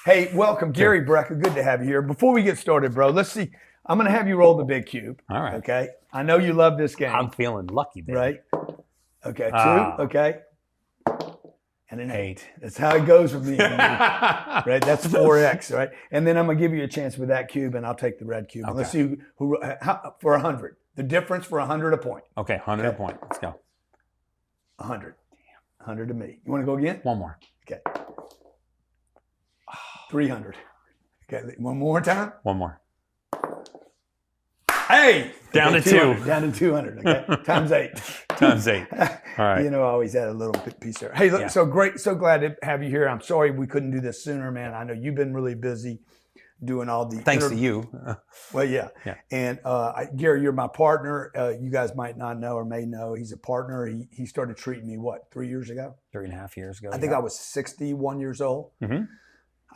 Hey, welcome, Gary Brecka. Good to have you here. Before we get started, bro, let's see. I'm going to have you roll the big cube. All right. Okay. I know you love this game. I'm feeling lucky, baby. Right? Okay. 2. Ah. Okay. And an 8. That's how it goes with me. Right? That's 4x, right? And then I'm going to give you a chance with that cube, and I'll take the red cube. Okay. Let's see how, for 100. The difference for 100 a point. Okay, 100 a point. Let's go. 100. 100 to me. You want to go again? One more. Okay. 300. Okay. One more time? One more. Hey! Down to 2. Down to 200. Okay. Times 8. Times 8. All right. You know, I always had a little piece there. Hey, look, Yeah. so great. So glad to have you here. I'm sorry we couldn't do this sooner, man. I know you've been really busy doing all the... Thanks to you. Well, yeah. Yeah. And Gary, you're my partner. You guys might not know or may know. He's a partner. He started treating me, 3 years ago? 3.5 years ago. I think I was 61 years old. Mm-hmm.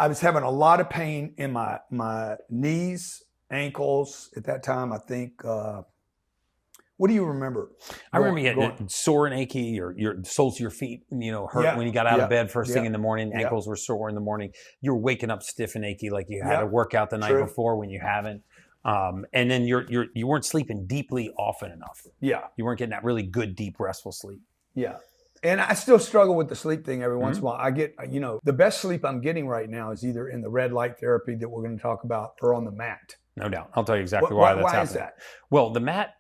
I was having a lot of pain in my knees, ankles. At that time, I think... what do you remember? I remember you had sore and achy, or your soles of your feet, hurt when you got out of bed first thing in the morning. Ankles were sore in the morning. You were waking up stiff and achy, like you had to work out the night before when you haven't. And then you weren't sleeping deeply often enough. Yeah, you weren't getting that really good, deep, restful sleep. Yeah. And I still struggle with the sleep thing every once in a while. I get, the best sleep I'm getting right now is either in the red light therapy that we're going to talk about or on the mat. No doubt. I'll tell you exactly why that's happening. Why is that? Well, the mat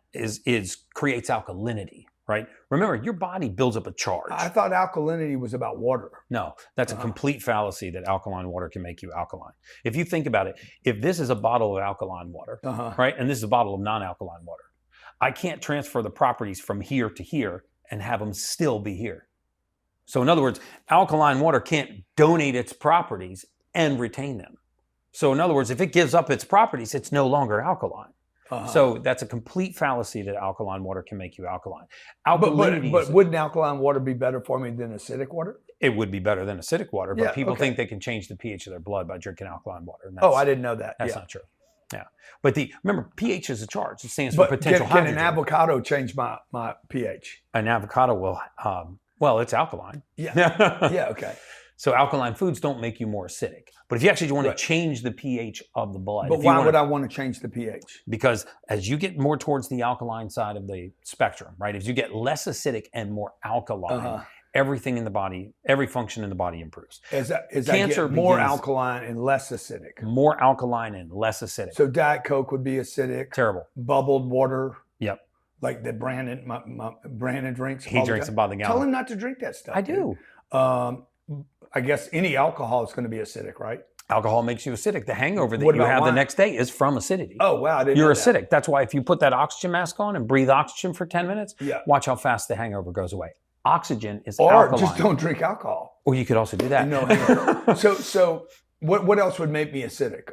creates alkalinity, right? Remember, your body builds up a charge. I thought alkalinity was about water. No, that's a complete fallacy that alkaline water can make you alkaline. If you think about it, if this is a bottle of alkaline water, right, and this is a bottle of non-alkaline water, I can't transfer the properties from here to here and have them still be here. So in other words, alkaline water can't donate its properties and retain them. So in other words, if it gives up its properties, it's no longer alkaline. So that's a complete fallacy that alkaline water can make you alkaline. But wouldn't alkaline water be better for me than acidic water? It would be better than acidic water, but people think they can change the pH of their blood by drinking alkaline water. And I didn't know that. That's not true. Yeah. But remember, pH is a charge. It stands for potential hydrogen. Can an avocado change my pH? An avocado will, it's alkaline. Yeah. Yeah, okay. So alkaline foods don't make you more acidic. But if you actually want to change the pH of the blood. But why would I want to change the pH? Because as you get more towards the alkaline side of the spectrum, right? As you get less acidic and more alkaline, everything in the body, every function in the body improves. Is that more alkaline and less acidic? More alkaline and less acidic. So Diet Coke would be acidic. Terrible. Bubbled water. Yep. Like that Brandon drinks. He drinks about the gallon. Tell him not to drink that stuff. I do. I guess any alcohol is going to be acidic, right? Alcohol makes you acidic. The hangover that you have the next day is from acidity. Oh, wow. You're acidic. That's why if you put that oxygen mask on and breathe oxygen for 10 minutes, watch how fast the hangover goes away. Oxygen is alkaline. Or just don't drink alcohol. Or you could also do that. No. So what else would make me acidic?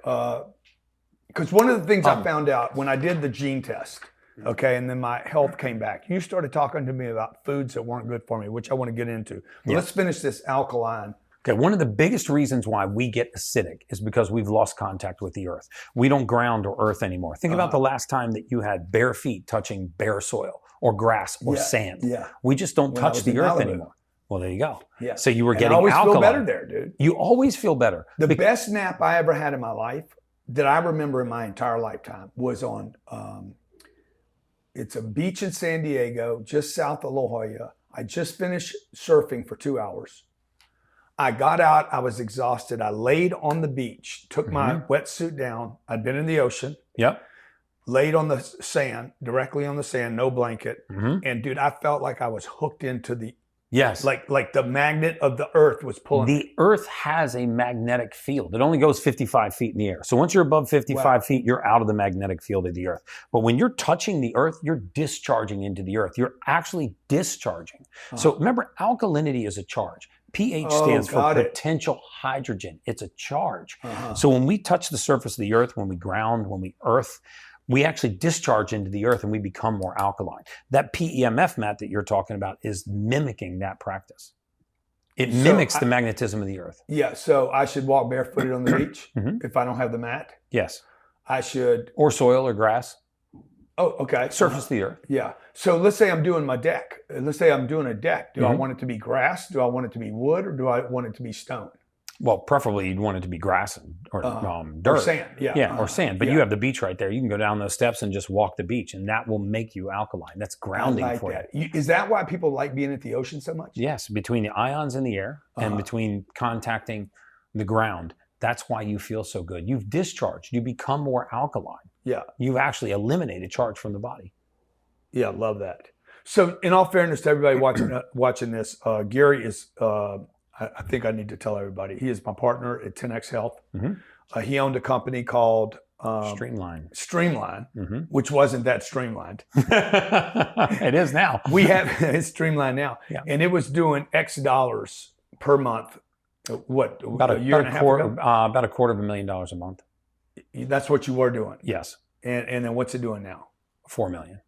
Because one of the things I found out when I did the gene test, and then my health came back. You started talking to me about foods that weren't good for me, which I want to get into. But let's finish this alkaline. Okay, one of the biggest reasons why we get acidic is because we've lost contact with the earth. We don't ground or earth anymore. Think about the last time that you had bare feet touching bare soil or grass or sand. Yeah. We just don't touch the earth anymore. Well, there you go. Yeah. So you were getting alkaline. I always feel better there, dude. You always feel better. The best nap I ever had in my life that I remember in my entire lifetime was on, it's a beach in San Diego, just south of La Jolla. I just finished surfing for 2 hours. I got out. I was exhausted. I laid on the beach, took my wetsuit down. I'd been in the ocean. Yep. Laid on the sand, directly on the sand, no blanket. And dude, I felt like I was hooked into the, like the magnet of the earth was pulling me. The earth has a magnetic field. It only goes 55 feet in the air. So once you're above 55 feet, you're out of the magnetic field of the earth. But when you're touching the earth, you're discharging into the earth. You're actually discharging. So remember, alkalinity is a charge. pH stands for potential hydrogen. It's a charge. So when we touch the surface of the earth, when we ground, when we earth, we actually discharge into the earth and we become more alkaline. That PEMF mat that you're talking about is mimicking that practice. It mimics the magnetism of the earth. Yeah, so I should walk barefooted on the beach if I don't have the mat? Yes. I should. Or soil or grass. Oh, okay. Surface of the earth. Yeah. So let's say I'm doing my deck. Let's say I'm doing a deck. Do I want it to be grass? Do I want it to be wood? Or do I want it to be stone? Well, preferably you'd want it to be grass or dirt. Or sand. Yeah. Yeah, or sand. But yeah. you have the beach right there. You can go down those steps and just walk the beach, and that will make you alkaline. That's grounding I like for that. you. Is that why people like being at the ocean so much? Yes, between the ions in the air and between contacting the ground, that's why you feel so good. You've discharged. You become more alkaline. Yeah. You've actually eliminated charge from the body. Yeah, love that. So, in all fairness to everybody watching this, Gary is. I think I need to tell everybody he is my partner at 10X Health. Mm-hmm. He owned a company called Streamline, mm-hmm. which wasn't that streamlined. It is now. It's streamlined now, yeah. And it was doing X dollars per month. What about a year and a half ago? About $250,000 a month. That's what you were doing. Yes. And then what's it doing now? $4 million.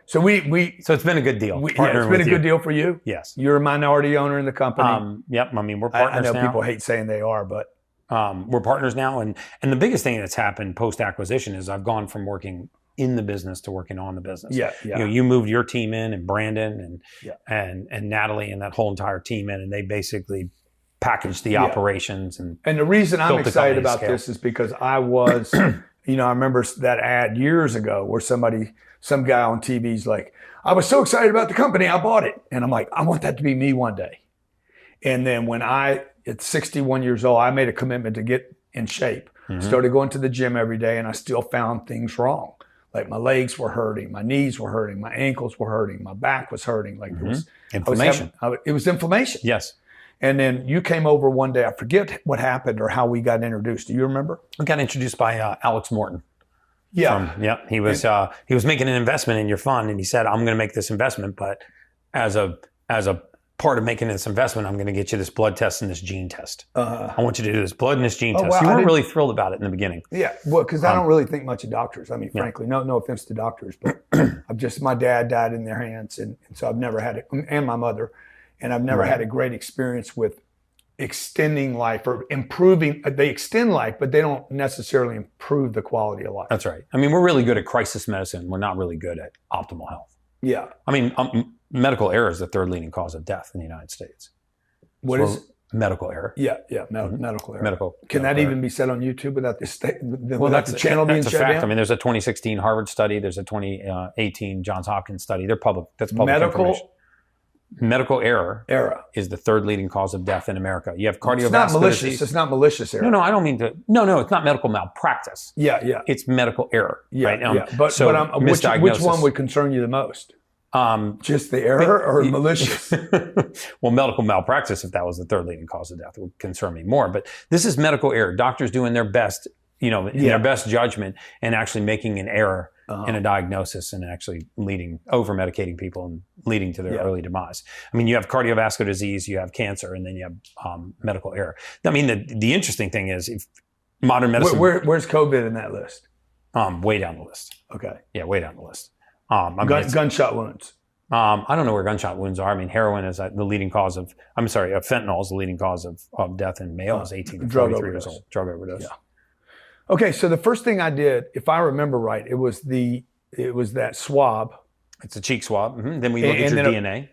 So so it's been a good deal. It's been a good deal for you. Yes. You're a minority owner in the company. Yep. I mean, we're partners now. I know people hate saying they are, but we're partners now. And the biggest thing that's happened post acquisition is I've gone from working in the business to working on the business. Yeah. You know, you moved your team in, and Brandon and Natalie and that whole entire team in, and they basically packaged the operations. And the reason I'm excited about this is because I was, I remember that ad years ago where some guy on TV's like, I was so excited about the company, I bought it. And I'm like, I want that to be me one day. And then when at 61 years old, I made a commitment to get in shape, started going to the gym every day, and I still found things wrong. Like my legs were hurting, my knees were hurting, my ankles were hurting, my back was hurting. Like it was inflammation. It was inflammation. Yes. And then you came over one day. I forget what happened or how we got introduced. Do you remember? We got introduced by Alex Morton. Yeah. He was making an investment in your fund, and he said, I'm going to make this investment, but as a part of making this investment, I'm going to get you this blood test and this gene test. I want you to do this blood and this gene test. Well, you weren't really thrilled about it in the beginning. Yeah, well, because I don't really think much of doctors. I mean, frankly, no offense to doctors, but my dad died in their hands, and so I've never had it, and my mother, and I've never had a great experience with extending life or improving. They extend life, but they don't necessarily improve the quality of life. That's right. I mean, we're really good at crisis medicine. We're not really good at optimal health. Yeah. I mean, medical error is the third leading cause of death in the United States. What is medical error? Yeah. Medical error. Can that error. even be said on YouTube without that's the channel being shut fact. down? I mean, there's a 2016 Harvard study. There's a 2018 Johns Hopkins study. They're public. That's public information. Medical error is the third leading cause of death in America. You have cardiovascular It's not malicious. disease. It's not malicious error. No, I don't mean to. No, it's not medical malpractice. Yeah. It's medical error. Yeah, right? But misdiagnosis. which one would concern you the most? Just the error or malicious? Well, medical malpractice, if that was the third leading cause of death, would concern me more. But this is medical error. Doctors doing their best, in their best judgment, and actually making an error in a diagnosis and actually over medicating people and leading to their early demise. I mean, you have cardiovascular disease, you have cancer, and then you have medical error. I mean, the interesting thing is, if modern medicine. Where's COVID in that list? Way down the list. Okay. Yeah, way down the list. Gunshot wounds. I don't know where gunshot wounds are. I mean, heroin is the leading cause of. Fentanyl is the leading cause of death in males 18 to 43 years old. Drug overdose. Yeah. Okay, so the first thing I did, if I remember right, it was that swab. It's a cheek swab. Mm-hmm. Then we look at your DNA.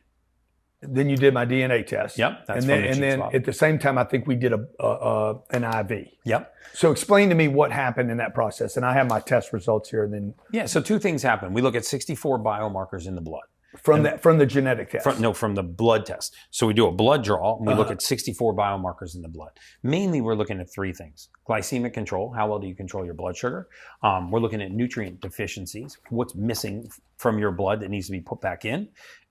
Then you did my DNA test. Yep, that's and then at the same time, I think we did an IV. Yep. So explain to me what happened in that process, and I have my test results here. Then so two things happen. We look at 64 biomarkers in the blood. From the genetic test? From the blood test. So we do a blood draw, and we look at 64 biomarkers in the blood. Mainly, we're looking at three things. Glycemic control, how well do you control your blood sugar? We're looking at nutrient deficiencies, what's missing from your blood that needs to be put back in.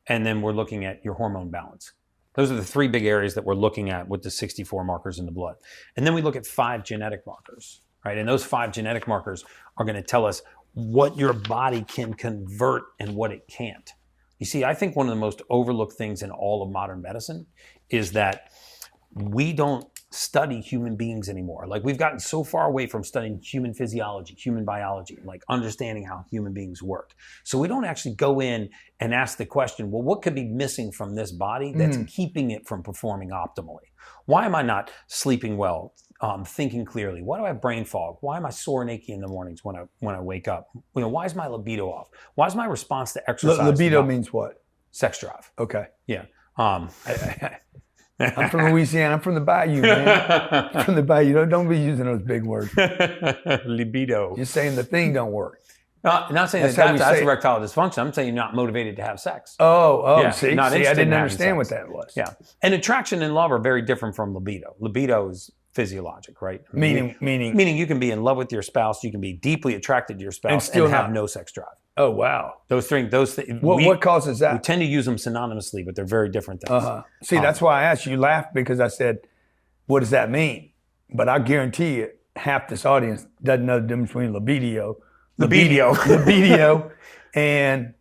And then we're looking at your hormone balance. Those are the three big areas that we're looking at with the 64 markers in the blood. And then we look at 5 genetic markers, right? And those 5 genetic markers are going to tell us what your body can convert and what it can't. You see, I think one of the most overlooked things in all of modern medicine is that we don't study human beings anymore. Like, we've gotten so far away from studying human physiology, human biology, like understanding how human beings work. So we don't actually go in and ask the question, well, what could be missing from this body that's keeping it from performing optimally? Why am I not sleeping well, thinking clearly? Why do I have brain fog? Why am I sore and achy in the mornings when I wake up? Why is my libido off? Why is my response to exercise? Libido means what? Sex drive. Okay. Yeah. I'm from Louisiana. I'm from the Bayou, man. I'm from the Bayou. Don't be using those big words. Libido. You're saying the thing don't work. Not saying that's erectile dysfunction. I'm saying you're not motivated to have sex. Oh, Yeah, see, not I interested in didn't having understand what sex. that was. Yeah. And attraction and love are very different from libido. Libido is physiologic, right? Meaning you can be in love with your spouse, you can be deeply attracted to your spouse, And still and have not. no sex drive. Oh, wow. Those things. What causes We that? tend to use them synonymously, but they're very different things. See, that's why I asked you. You laughed because I said, what does that mean? But I guarantee you, half this audience doesn't know the difference between libido and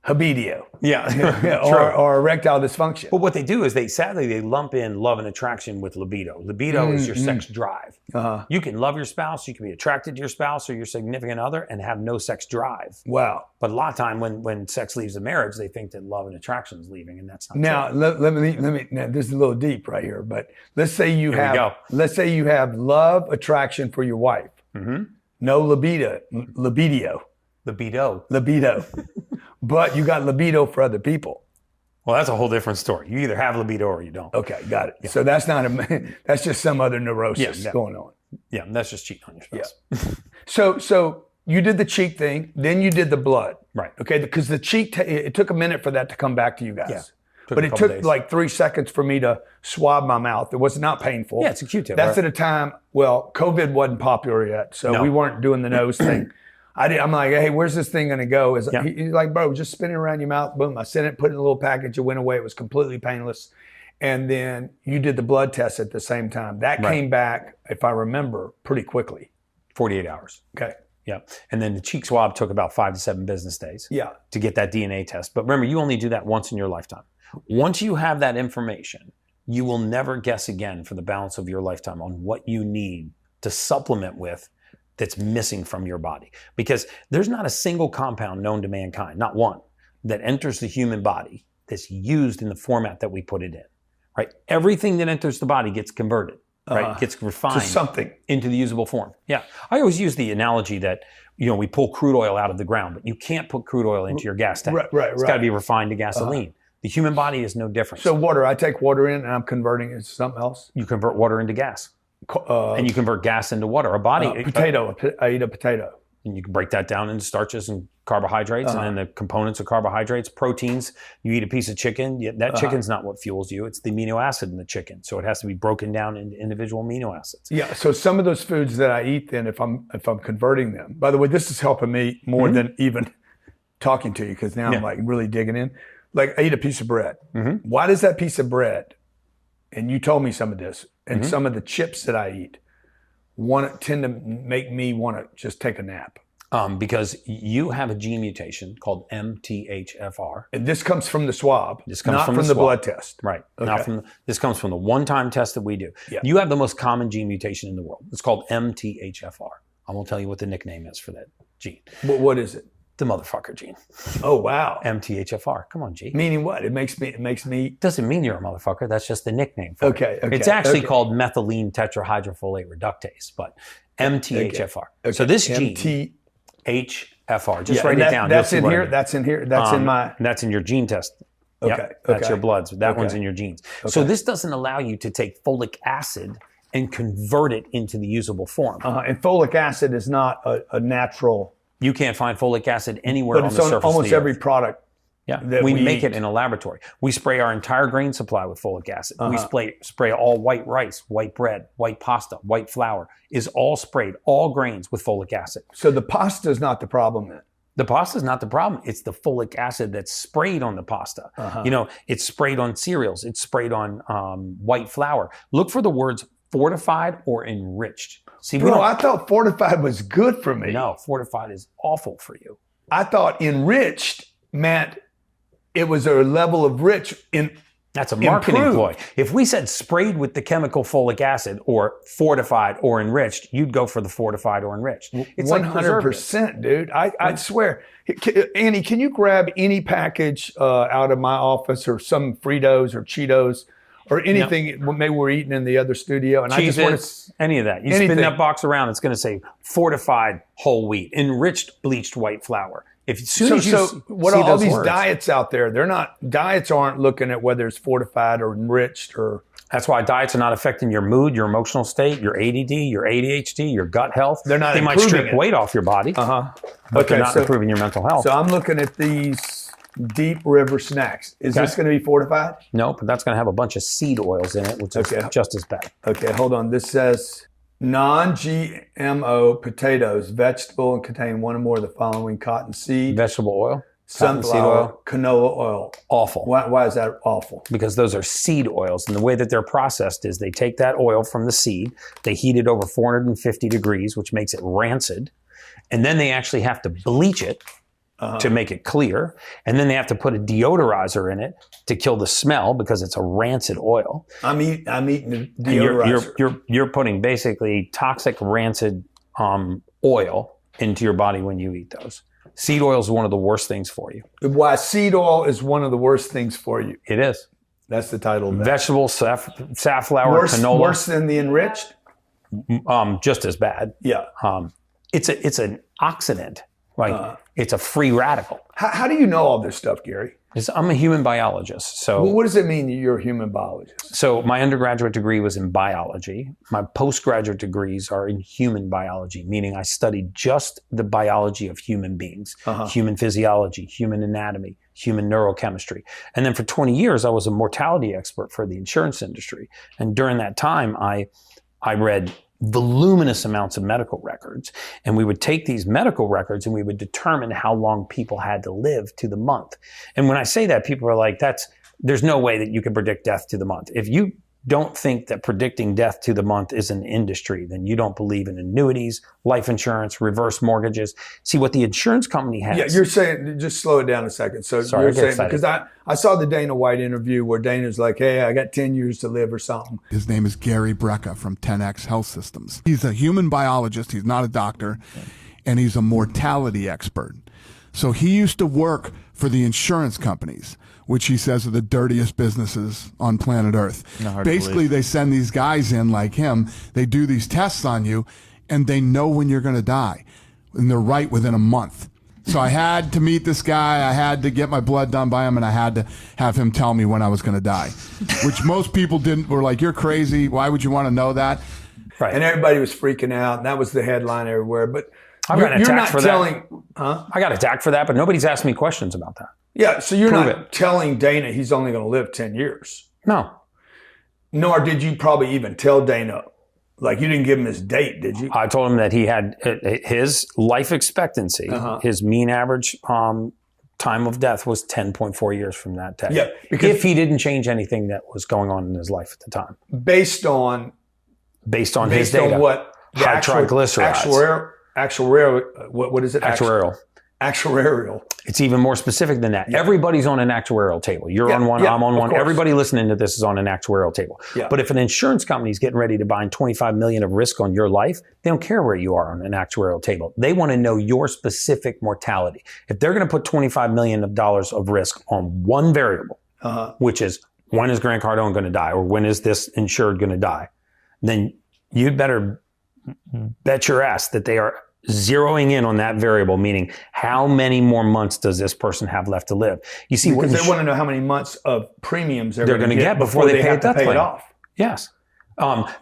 habidio. Yeah. or erectile dysfunction. But what they do is they lump in love and attraction with libido. Libido is your sex drive. You can love your spouse, you can be attracted to your spouse or your significant other and have no sex drive. Wow. But a lot of time when sex leaves a marriage, they think that love and attraction is leaving, and that's not Now, true. let me. Now, this is a little deep right here, but let's say you Here we go. let's say you have love, attraction for your wife, no libido, but you got libido for other people. Well, that's a whole different story. You either have libido or you don't. Okay, got it. Yeah. So that's not that's just some other neurosis going on. Yeah, that's just cheating on your spouse. So you did the cheek thing, then you did the blood. Right. Okay, because the cheek, it took a minute for that to come back to you guys. Yeah. But it couple took days. like 3 seconds for me to swab my mouth. It was not painful. Yeah, it's a Q-tip. That's right? at a time, well, COVID wasn't popular yet, so No. we weren't doing the nose thing. I'm like, hey, where's this thing going to go? Yeah. He's like, bro, just spin it around your mouth. Boom. I sent it, put it in a little package. It went away. It was completely painless. And then you did the blood test at the same time. That Right. came back, if I remember, pretty quickly. 48 hours. Okay. Yeah. And then the cheek swab took about 5 to 7 business days Yeah. to get that DNA test. But remember, you only do that once in your lifetime. Once you have that information, you will never guess again for the balance of your lifetime on what you need to supplement with that's missing from your body. Because there's not a single compound known to mankind, not one, that enters the human body that's used in the format that we put it in, right? Everything that enters the body gets converted, right? Gets refined To something. into the usable form. Yeah. I always use the analogy that, we pull crude oil out of the ground, but you can't put crude oil into your gas tank. Right. It's got to be refined to gasoline. The human body is no different. So water, I take water in and I'm converting it to something else. You convert water into gas, and you convert gas into water. Our body, Potato. I eat a potato. and you can break that down into starches and carbohydrates, and then the components of carbohydrates, proteins. You eat a piece of chicken. That chicken's not what fuels you. It's the amino acid in the chicken. So it has to be broken down into individual amino acids. Yeah. So some of those foods that I eat, then if I'm converting them. By the way, this is helping me more than even talking to you because now I'm like really digging in. Like I eat a piece of bread. Why does that piece of bread? And you told me some of this, and some of the chips that I eat tend to make me want to just take a nap. Because you have a gene mutation called MTHFR. And this comes from the swab, This comes not from from the the swab. blood test. Right. Okay. This comes from the one-time test that we do. Yeah. You have the most common gene mutation in the world. It's called MTHFR. I won't tell you what the nickname is for that gene. What is it? The motherfucker gene. Oh wow. MTHFR. Come on, G. Meaning what? It makes me. Doesn't mean you're a motherfucker. That's just the nickname for Okay. it. It's actually called methylene tetrahydrofolate reductase, but MTHFR. Okay. So this gene, HFR, just write it down. That's You'll see in what I here. mean. That's in here. That's in my. That's in your gene test. Okay. Yep, that's okay. your bloods. That one's Okay. in your genes. So this doesn't allow you to take folic acid and convert it into the usable form. And folic acid is not a natural. You can't find folic acid anywhere But on it's the on surface almost of the every earth. product. Yeah, that we we make it eat. in a laboratory. We spray our entire grain supply with folic acid. Uh-huh. We spray all white rice, white bread, white pasta, white flour is all sprayed, all grains with folic acid. So the pasta is not the problem then. The pasta is not the problem. It's the folic acid that's sprayed on the pasta. It's sprayed on cereals. It's sprayed on white flour. Look for the words fortified or enriched. See, Bro, I thought fortified was good for me. no, fortified is awful for you. I thought enriched meant it was a level of rich in. That's a marketing Improved. ploy. If we said sprayed with the chemical folic acid or fortified or enriched, you'd go for the fortified or enriched. It's like preservatives. 100%, dude. I swear. Andy, can you grab any package out of my office or some Fritos or Cheetos or anything maybe we're eating in the other studio? And I just want to. Cheez-Its, any of that. You anything. spin that box around, it's going to say fortified whole wheat, enriched bleached white flour, If as soon as you what see all those these words, diets out there, diets aren't looking at whether it's fortified or enriched or. That's why diets are not affecting your mood, your emotional state, your ADD, your ADHD, your gut health. They're not. They might strip weight off your body, but they're not improving your mental health. So I'm looking at these Deep River snacks. Is this going to be fortified? No, but that's going to have a bunch of seed oils in it, which is just as bad. Okay, hold on. This says non-GMO potatoes, vegetable, and contain one or more of the following: cottonseed, vegetable oil, sunflower, canola oil. Awful. Why is that awful? Because those are seed oils. And the way that they're processed is they take that oil from the seed, they heat it over 450 degrees, which makes it rancid. And then they actually have to bleach it to make it clear. And then they have to put a deodorizer in it to kill the smell because it's a rancid oil. I'm eating the deodorizer. You're putting basically toxic rancid oil into your body when you eat those. Seed oil is one of the worst things for you. Why seed oil is one of the worst things for you. It is. That's the title of that. Vegetable, safflower, canola. Worse than the enriched? Just as bad. Yeah. It's an oxidant. It's a free radical. How do you know all this stuff, Gary? I'm a human biologist. So what does it mean you're a human biologist? So my undergraduate degree was in biology. My postgraduate degrees are in human biology, meaning I studied just the biology of human beings, human physiology, human anatomy, human neurochemistry. And then for 20 years, I was a mortality expert for the insurance industry. And during that time, I read voluminous amounts of medical records. And we would take these medical records and we would determine how long people had to live to the month. And when I say that, people are like, there's no way that you can predict death to the month. If you don't think that predicting death to the month is an industry, then you don't believe in annuities, life insurance, reverse mortgages. See what the insurance company has. Yeah, you're saying, just slow it down a second. So Sorry, you're saying, because I saw the Dana White interview where Dana's like, hey, I got 10 years to live or something. His name is Gary Brecka from 10X Health Systems. He's a human biologist. He's not a doctor, and he's a mortality expert. So he used to work for the insurance companies, which he says are the dirtiest businesses on planet Earth. Basically, they send these guys in like him. They do these tests on you, and they know when you're going to die. And they're right within a month. So I had to meet this guy. I had to get my blood done by him, and I had to have him tell me when I was going to die, which most people didn't. Were like, you're crazy. Why would you want to know that? Right. And everybody was freaking out. And that was the headline everywhere. But I got attacked for that. I got attacked for that, but nobody's asked me questions about that. Yeah, so you're not telling Dana he's only going to live 10 years. No. Nor did you probably even tell Dana, like you didn't give him his date, did you? I told him that he had his life expectancy, his mean average time of death was 10.4 years from that day. Yeah, because if he didn't change anything that was going on in his life at the time. Based on his data. On what? High triglycerides. What is it? Actuarial. It's even more specific than that. Yeah. Everybody's on an actuarial table. You're on one, I'm on one. Everybody listening to this is on an actuarial table. Yeah. But if an insurance company is getting ready to bind $25 million of risk on your life, they don't care where you are on an actuarial table. They want to know your specific mortality. If they're going to put $25 million of risk on one variable, which is when is Grant Cardone going to die or when is this insured going to die, then you'd better bet your ass that they are zeroing in on that variable, meaning how many more months does this person have left to live? You see, because they want to know how many months of premiums they're going to get before they have to pay it off. Yes,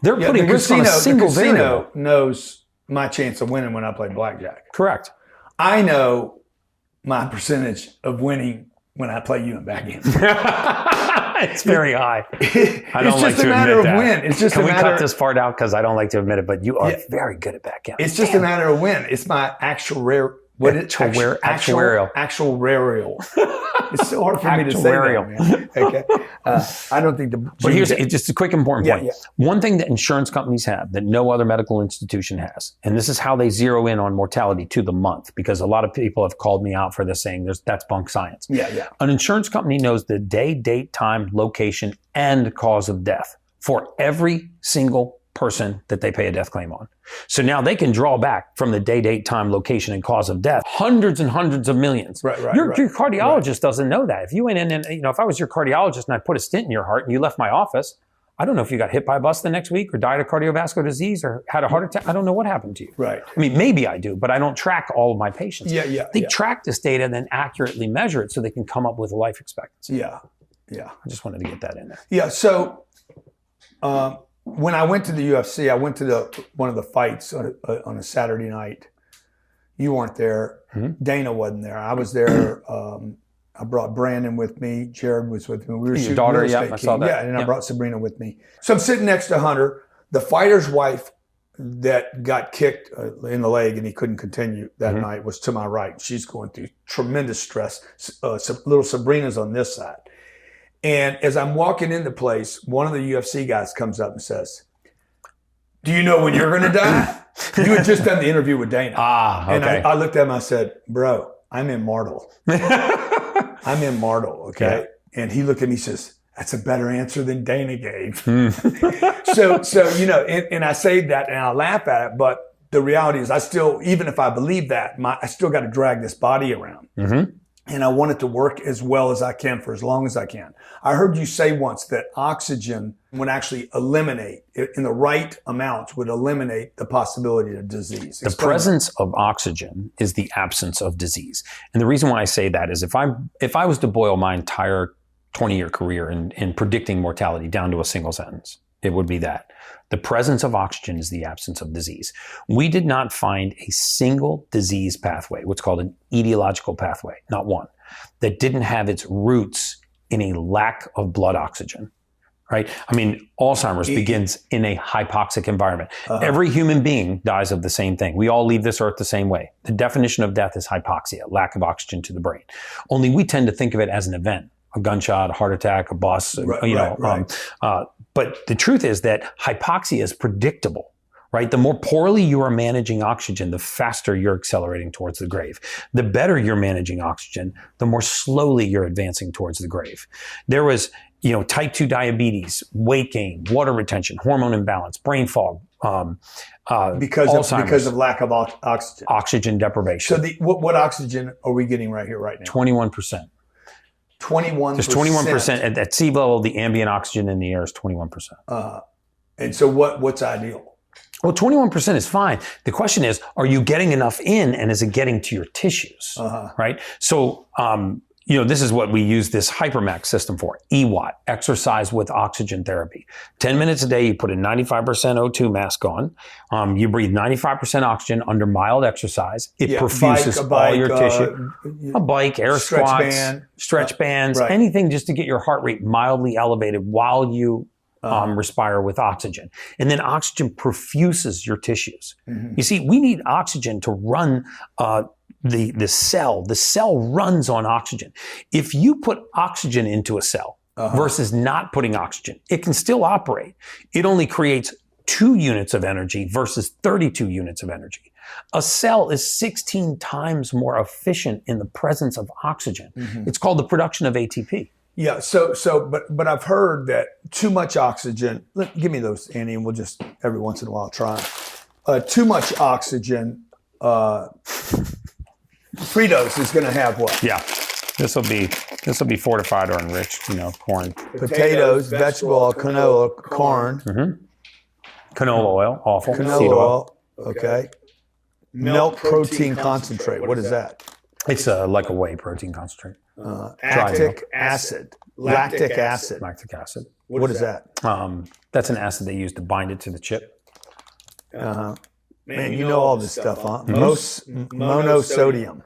they're putting risk on a single variable. The casino knows my chance of winning when I play blackjack. Correct. I know my percentage of winning when I play you in backgammon. It's very high. I don't like to admit that. It's just a matter of win. It's just Can we cut this part out because I don't like to admit it, but you are very good at backgammon. It's just a matter of win. It's my actuarial. Actuarial. It's so hard for me to say that, man. Okay. I don't think But here's just a quick important point. Yeah. One thing that insurance companies have that no other medical institution has, and this is how they zero in on mortality to the month, because a lot of people have called me out for this saying that's bunk science. Yeah. An insurance company knows the day, date, time, location, and cause of death for every single person that they pay a death claim on. So now they can draw back from the day, date, time, location, and cause of death hundreds and hundreds of millions. Right. Your cardiologist doesn't know that. If you went in and, if I was your cardiologist and I put a stent in your heart and you left my office, I don't know if you got hit by a bus the next week or died of cardiovascular disease or had a heart attack. I don't know what happened to you. Right. I mean, maybe I do, but I don't track all of my patients. They Yeah. track this data and then accurately measure it so they can come up with a life expectancy. Yeah. I just wanted to get that in there. Yeah. So when I went to the UFC, I went to one of the fights on a Saturday night. You weren't there. Mm-hmm. Dana wasn't there. I was there. I brought Brandon with me. Jared was with me. We were Your shooting daughter, Real yeah, Estate I saw King. that. Yeah, and I Yeah. brought Sabrina with me. So I'm sitting next to Hunter, the fighter's wife that got kicked in the leg and he couldn't continue that Mm-hmm. night was to my right. She's going through tremendous stress. Little Sabrina's on this side. And as I'm walking into place, one of the UFC guys comes up and says, "Do you know when you're going to die?" You had just done the interview with Dana. Okay. And I looked at him, I said, "Bro, I'm immortal. I'm immortal, okay?" And he looked at me and says, "That's a better answer than Dana gave." So you know, and I say that and I laugh at it, but the reality is I still, even if I believe that, I still got to drag this body around. Mm-hmm. And I want it to work as well as I can for as long as I can. I heard you say once that oxygen would actually eliminate, in the right amounts, would eliminate the possibility of disease. The presence of oxygen is the absence of disease. And the reason why I say that is if I was to boil my entire 20-year career in predicting mortality down to a single sentence, it would be that. The presence of oxygen is the absence of disease. We did not find a single disease pathway, what's called an etiological pathway, not one, that didn't have its roots in a lack of blood oxygen, right? I mean, Alzheimer's begins in a hypoxic environment. Every human being dies of the same thing. We all leave this earth the same way. The definition of death is hypoxia, lack of oxygen to the brain. Only we tend to think of it as an event. A gunshot, a heart attack, a bus, but the truth is that hypoxia is predictable, right? The more poorly you are managing oxygen, the faster you're accelerating towards the grave. The better you're managing oxygen, the more slowly you're advancing towards the grave. There was, type 2 diabetes, weight gain, water retention, hormone imbalance, brain fog, because of lack of oxygen. Oxygen deprivation. So what oxygen are we getting right here, right now? 21%. 21%. There's 21% at sea level. The ambient oxygen in the air is 21%. And so what's ideal? Well, 21% is fine. The question is, are you getting enough in, and is it getting to your tissues? Right. So, this is what we use this Hypermax system for. EWAT, exercise with oxygen therapy. 10 minutes a day, you put a 95% O2 mask on. You breathe 95% oxygen under mild exercise. It perfuses all your tissue. A bike, air squats, stretch bands, anything just to get your heart rate mildly elevated while you respire with oxygen. And then oxygen perfuses your tissues. You see, we need oxygen to run the cell runs on oxygen. If you put oxygen into a cell versus not putting oxygen, it can still operate. It only creates 2 units of energy versus 32 units of energy. A cell is 16 times more efficient in the presence of oxygen. It's called the production of ATP. Yeah. But I've heard that too much oxygen. Give me those, Andy, and we'll just every once in a while try. Too much oxygen. Fritos is going to have what? Yeah, this will be fortified or enriched, corn, potatoes, vegetable oil, canola, corn, canola oil, awful, canola seed oil. Okay, milk protein concentrate. What is that? It's like a whey protein concentrate. Lactic acid. Lactic acid. Lactic acid. What is that? That's an acid they use to bind it to the chip. Man, you know all this stuff, huh? Monosodium.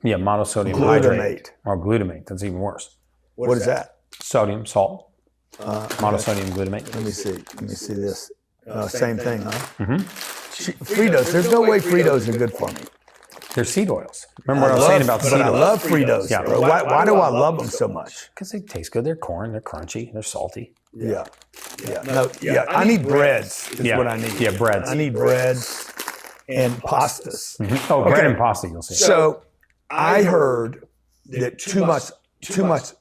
Yeah, monosodium Glutamate. hydrate. Or glutamate. That's even worse. What is that? Sodium, salt. Monosodium glutamate. Let me see this. Same thing, huh? Fritos. There's no way Fritos are good for me. They're seed oils. Remember what I was saying about seed oils? I love Fritos. Yeah. Bro. Why do I love them so much? Because they taste good. They're corn. They're crunchy. They're salty. Yeah. I need breads. Is what I need. Yeah, breads. I need breads and pastas. Oh, bread and pasta. You'll see. So I heard that too much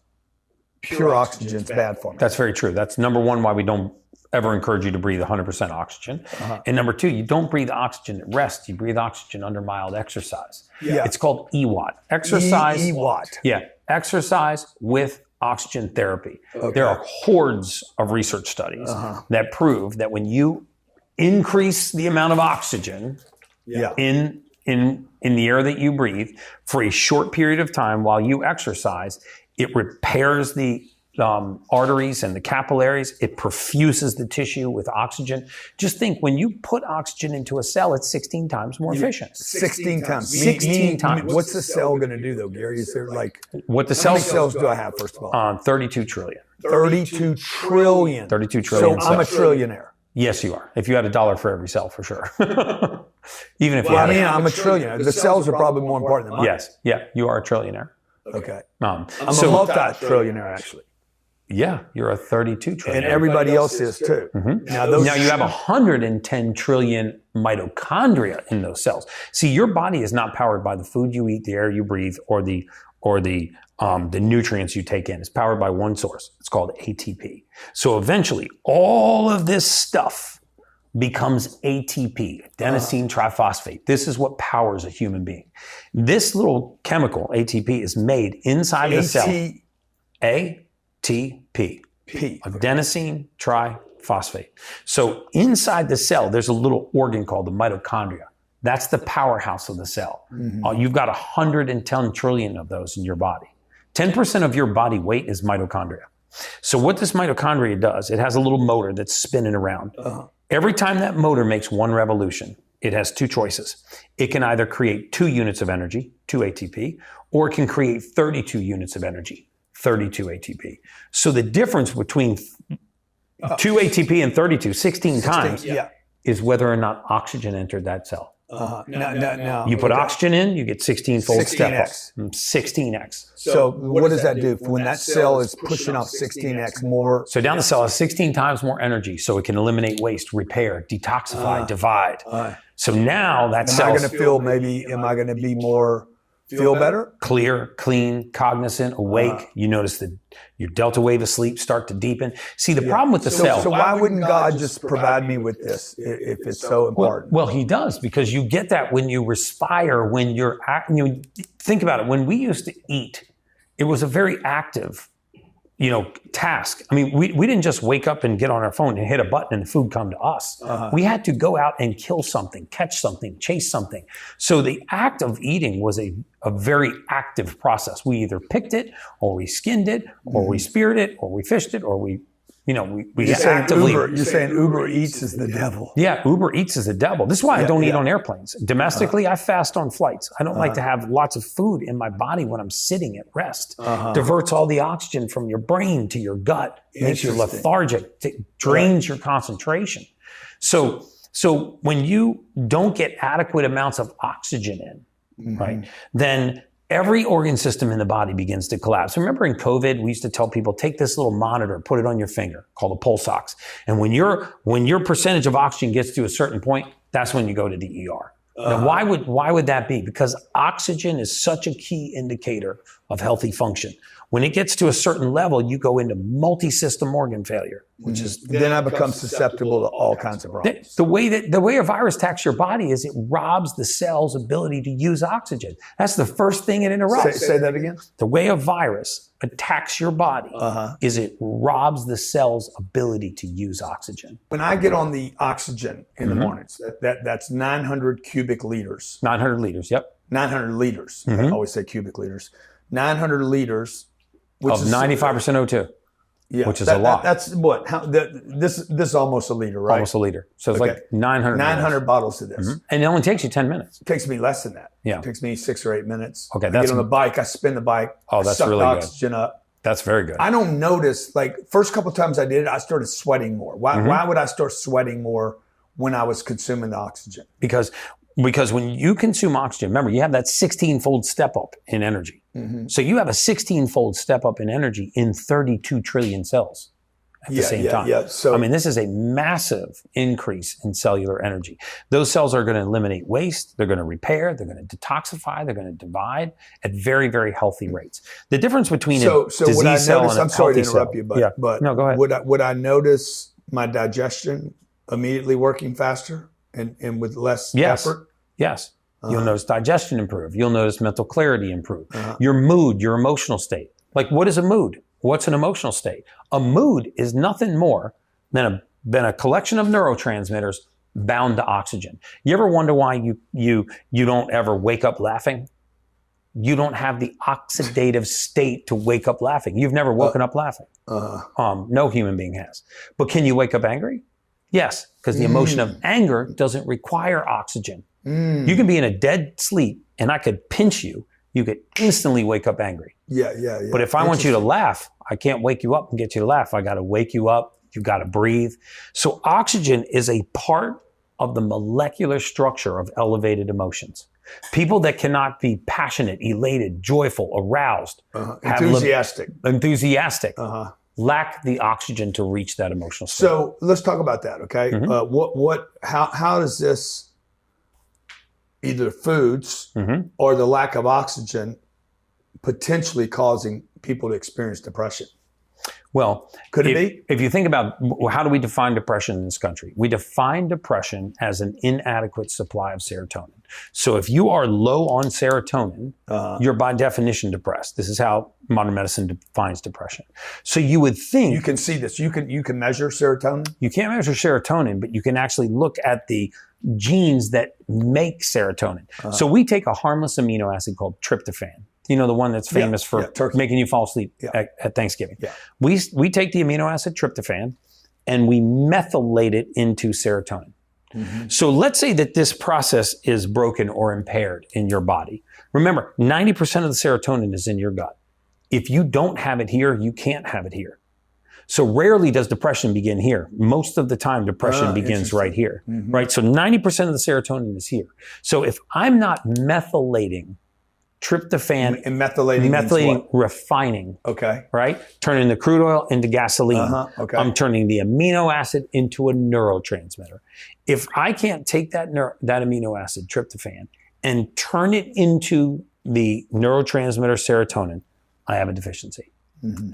pure oxygen is bad for me. That's very true. That's number one why we don't ever encourage you to breathe 100% oxygen. And number 2, you don't breathe oxygen at rest. You breathe oxygen under mild exercise. Yeah. It's called EWAT. Exercise. EWAT. Yeah. Exercise with oxygen therapy. There are hordes of research studies that prove that when you increase the amount of oxygen in the air that you breathe for a short period of time while you exercise, it repairs the arteries and the capillaries. It perfuses the tissue with oxygen. Just think, when you put oxygen into a cell, it's 16 times more efficient. 16 times. 16 times. What's the cell going to do, though, Gary? Is there like, What the how many cells, cells do I have, first of all? 32 trillion. 32 trillion. 32 trillion So I'm a cells. trillionaire. Yes, you are. If you had $1 for every cell, for sure. Even if you Well, had I mean, I'm a trillionaire. The cells are probably more important than mine. yes, yeah, you are a trillionaire. Okay. Um, I'm so a multi-trillionaire, actually. yeah, you're a 32 trillion. And everybody else is, too. Now, those Now you have 110 trillion mitochondria in those cells. See, your body is not powered by the food you eat, the air you breathe, or the nutrients you take in. It's powered by one source. It's called ATP. So eventually, all of this stuff becomes ATP, adenosine triphosphate. This is what powers a human being. This little chemical, ATP, is made inside the cell. ATP, adenosine triphosphate. So inside the cell, there's a little organ called the mitochondria. That's the powerhouse of the cell. You've got 110 trillion of those in your body. 10% of your body weight is mitochondria. So what this mitochondria does, it has a little motor that's spinning around. Every time that motor makes one revolution, it has two choices. It can either create 2 units of energy, 2 ATP, or it can create 32 units of energy, 32 ATP. So the difference between 2 ATP and 32, 16 times, is whether or not oxygen entered that cell. No. You put oxygen in, you get 16-fold step up. 16x. 16x. So what does that do? When that cell is pushing off 16x more, So down the cell has 16 times more energy, so it can eliminate waste, repair, detoxify, divide. So now that am I cell's going to feel am I going to be more, feel better? clear, clean, cognizant, awake. You notice that your delta wave of sleep start to deepen. See, the problem with the cell. So why wouldn't God just provide me with this if it's so important? Well, he does, because you get that when you respire, when you're, think about it. When we used to eat, it was a very active, task. I mean, we didn't just wake up and get on our phone and hit a button and the food come to us. We had to go out and kill something, catch something, chase something. So the act of eating was a very active process. We either picked it, or we skinned it, or we speared it, or we fished it, or we You're saying actively. You're saying Uber Eats is the devil. Yeah, Uber Eats is the devil. This is why I don't eat on airplanes. Domestically, I fast on flights. I don't like to have lots of food in my body when I'm sitting at rest. Diverts all the oxygen from your brain to your gut, makes you lethargic, drains your concentration. So when you don't get adequate amounts of oxygen in, right, then every organ system in the body begins to collapse. Remember in COVID, we used to tell people, take this little monitor, put it on your finger, called a pulse ox. And when your percentage of oxygen gets to a certain point, that's when you go to the ER. Now, why would that be? Because oxygen is such a key indicator of healthy function. When it gets to a certain level, you go into multi-system organ failure, which is then I become susceptible to all kinds of problems. the way a virus attacks your body is it robs the cell's ability to use oxygen. That's the first thing it interrupts. Say that again. The way a virus attacks your body is it robs the cell's ability to use oxygen. When I get on the oxygen in the mornings, that's 900 cubic liters. 900 liters, yep. 900 liters. I always say cubic liters. 900 liters. Which Of 95% O2, which is a lot. That's what? This is almost a liter, right? Almost a liter. So it's like 900 900 bottles of this. And it only takes you 10 minutes. It takes me less than that. Yeah. It takes me 6 or 8 minutes. Okay, I that's- get on the bike. I spin the bike. Oh, that's suck really the good. oxygen up. That's very good. I don't notice, first couple of times I did it, I started sweating more. Why would I start sweating more when I was consuming the oxygen? Because when you consume oxygen, remember, you have that 16-fold step up in energy. So you have a 16-fold step up in energy in 32 trillion cells at the same time. Yeah. So, I mean, this is a massive increase in cellular energy. Those cells are going to eliminate waste. They're going to repair. They're going to detoxify. They're going to divide at very, very healthy rates. The difference between a disease would I cell notice, and a I'm sorry to healthy interrupt cell- you, Yeah. but No, go ahead. Would I notice my digestion immediately working faster and with less effort? Yes. You'll notice digestion improve. You'll notice mental clarity improve. Your mood, your emotional state. Like, what is a mood? What's an emotional state? A mood is nothing more than a collection of neurotransmitters bound to oxygen. You ever wonder why you don't ever wake up laughing? You don't have the oxidative state to wake up laughing. You've never woken up laughing. No human being has. But can you wake up angry? Yes, because the emotion of anger doesn't require oxygen. You can be in a dead sleep and I could pinch you. You could instantly wake up angry. Yeah. But if I want you to laugh, I can't wake you up and get you to laugh. I got to wake you up. You got to breathe. So oxygen is a part of the molecular structure of elevated emotions. People that cannot be passionate, elated, joyful, aroused, enthusiastic, lack the oxygen to reach that emotional state. So let's talk about that. Okay. How does this, either foods or the lack of oxygen, potentially causing people to experience depression? Well, could it be? If you think about how do we define depression in this country? We define depression as an inadequate supply of serotonin. So if you are low on serotonin, you're by definition depressed. This is how modern medicine defines depression. So you would think you can see this. You can measure serotonin. You can't measure serotonin, but you can actually look at the genes that make serotonin. So we take a harmless amino acid called tryptophan. You know, the one that's famous for making you fall asleep at Thanksgiving. Yeah. We take the amino acid tryptophan and we methylate it into serotonin. So let's say that this process is broken or impaired in your body. Remember, 90% of the serotonin is in your gut. If you don't have it here, you can't have it here. So rarely does depression begin here. Most of the time, depression begins right here, right? So 90% of the serotonin is here. So if I'm not methylating tryptophan, and methylating refining. Okay. Right? Turning the crude oil into gasoline. Okay. I'm turning the amino acid into a neurotransmitter. If I can't take that amino acid, tryptophan, and turn it into the neurotransmitter serotonin, I have a deficiency.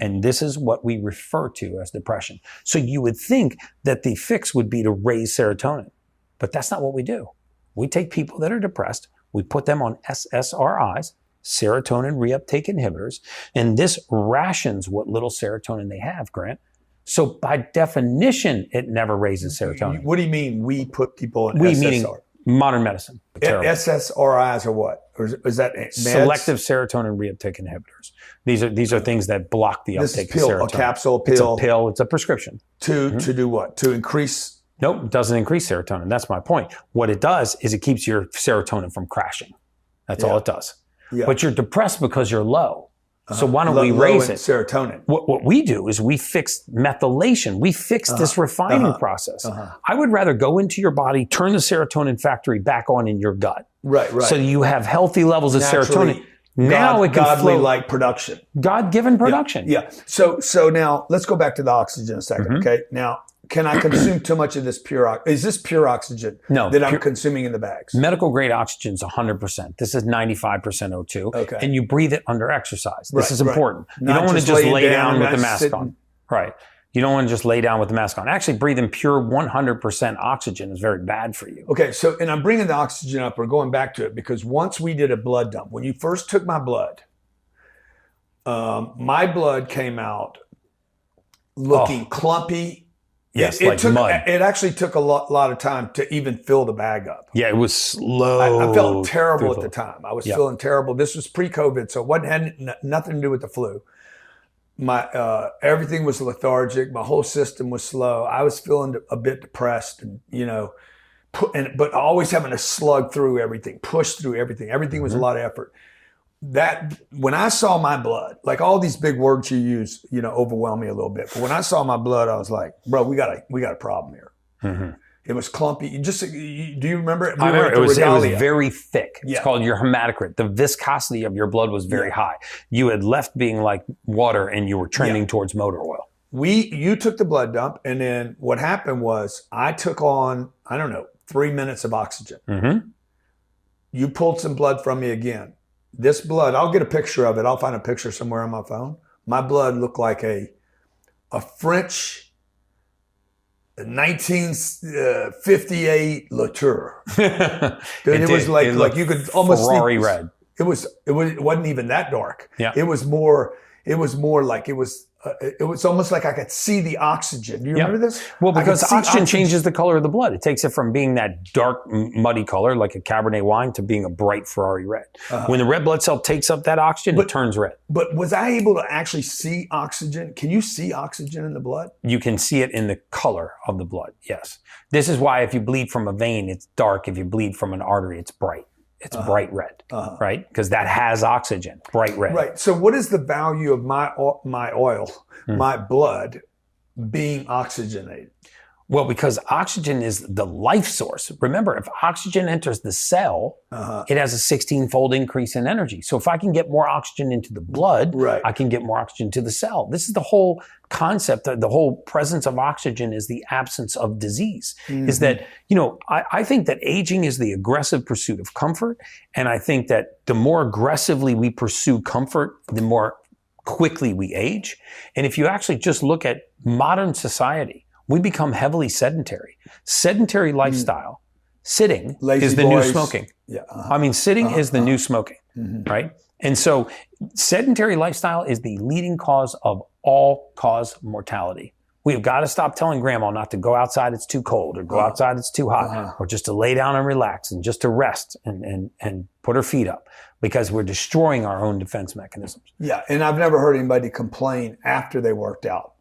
And this is what we refer to as depression. So you would think that the fix would be to raise serotonin, but that's not what we do. We take people that are depressed, we put them on SSRIs, serotonin reuptake inhibitors, and this rations what little serotonin they have, Grant. So by definition, it never raises serotonin. What do you mean we put people on we SSRIs? Meaning modern medicine. SSRIs are what? Or is that meds? Selective serotonin reuptake inhibitors. These are things that block the uptake of serotonin. A capsule, pill? It's a pill. It's a prescription. To do what? To increase? Nope, it doesn't increase serotonin. That's my point. What it does is it keeps your serotonin from crashing. That's all it does. Yeah. But you're depressed because you're low. So why don't we raise it? Serotonin. What we do is we fix methylation. We fix this refining process. I would rather go into your body, turn the serotonin factory back on in your gut. Right. So you have healthy levels of serotonin. Now it can godly flow. Like production. God-given production. Yeah. So now let's go back to the oxygen a second. Okay. Now, can I consume too much of this is this pure oxygen that I'm consuming in the bags? Medical grade oxygen is 100%. This is 95% O2. Okay. And you breathe it under exercise. This is important. You don't want to just lay down with the mask on. Right. You don't want to just lay down with the mask on. Actually, breathing pure 100% oxygen is very bad for you. Okay. So, and I'm bringing the oxygen up. We're going back to it because once we did a blood dump, when you first took my blood came out looking clumpy. Yes, it like took, mud. It actually took a lot of time to even fill the bag up. Yeah, it was slow. I felt terrible at the time. I was feeling terrible. This was pre-COVID, so it had nothing to do with the flu. My everything was lethargic. My whole system was slow. I was feeling a bit depressed, and but always having to slug through everything, push through everything. Everything was a lot of effort. That when I saw my blood, like all these big words you use, overwhelm me a little bit. But when I saw my blood, I was like, bro, we got a problem here. It was clumpy. Do you remember it? I remember it was very thick. It's called your hematocrit. The viscosity of your blood was very high. You had left being like water and you were trending towards motor oil. You took the blood dump, and then what happened was I took on, 3 minutes of oxygen. You pulled some blood from me again. This blood, I'll get a picture of it. I'll find a picture somewhere on my phone. My blood looked like a French 1958 Latour. Dude, it was like you could almost Ferrari red. It wasn't even that dark. Yeah. It was more like it was it was almost like I could see the oxygen. Do you remember this? Well, I could because see oxygen changes the color of the blood. It takes it from being that dark, muddy color, like a Cabernet wine, to being a bright Ferrari red. When the red blood cell takes up that oxygen, it turns red. But was I able to actually see oxygen? Can you see oxygen in the blood? You can see it in the color of the blood, yes. This is why if you bleed from a vein, it's dark. If you bleed from an artery, it's bright. It's bright red, right? Because that has oxygen, bright red. Right. So what is the value of my oil, my blood being oxygenated? Well, because oxygen is the life source. Remember, if oxygen enters the cell, it has a 16-fold increase in energy. So if I can get more oxygen into the blood, I can get more oxygen to the cell. This is the whole concept. The whole presence of oxygen is the absence of disease. Is that, I think that aging is the aggressive pursuit of comfort. And I think that the more aggressively we pursue comfort, the more quickly we age. And if you actually just look at modern society, we become heavily sedentary. Sedentary lifestyle, sitting is the new smoking. Yeah. I mean, sitting is the new smoking, right? And so sedentary lifestyle is the leading cause of all-cause mortality. We've got to stop telling grandma not to go outside, it's too cold, or go outside, it's too hot, or just to lay down and relax and just to rest and put her feet up, because we're destroying our own defense mechanisms. Yeah, and I've never heard anybody complain after they worked out.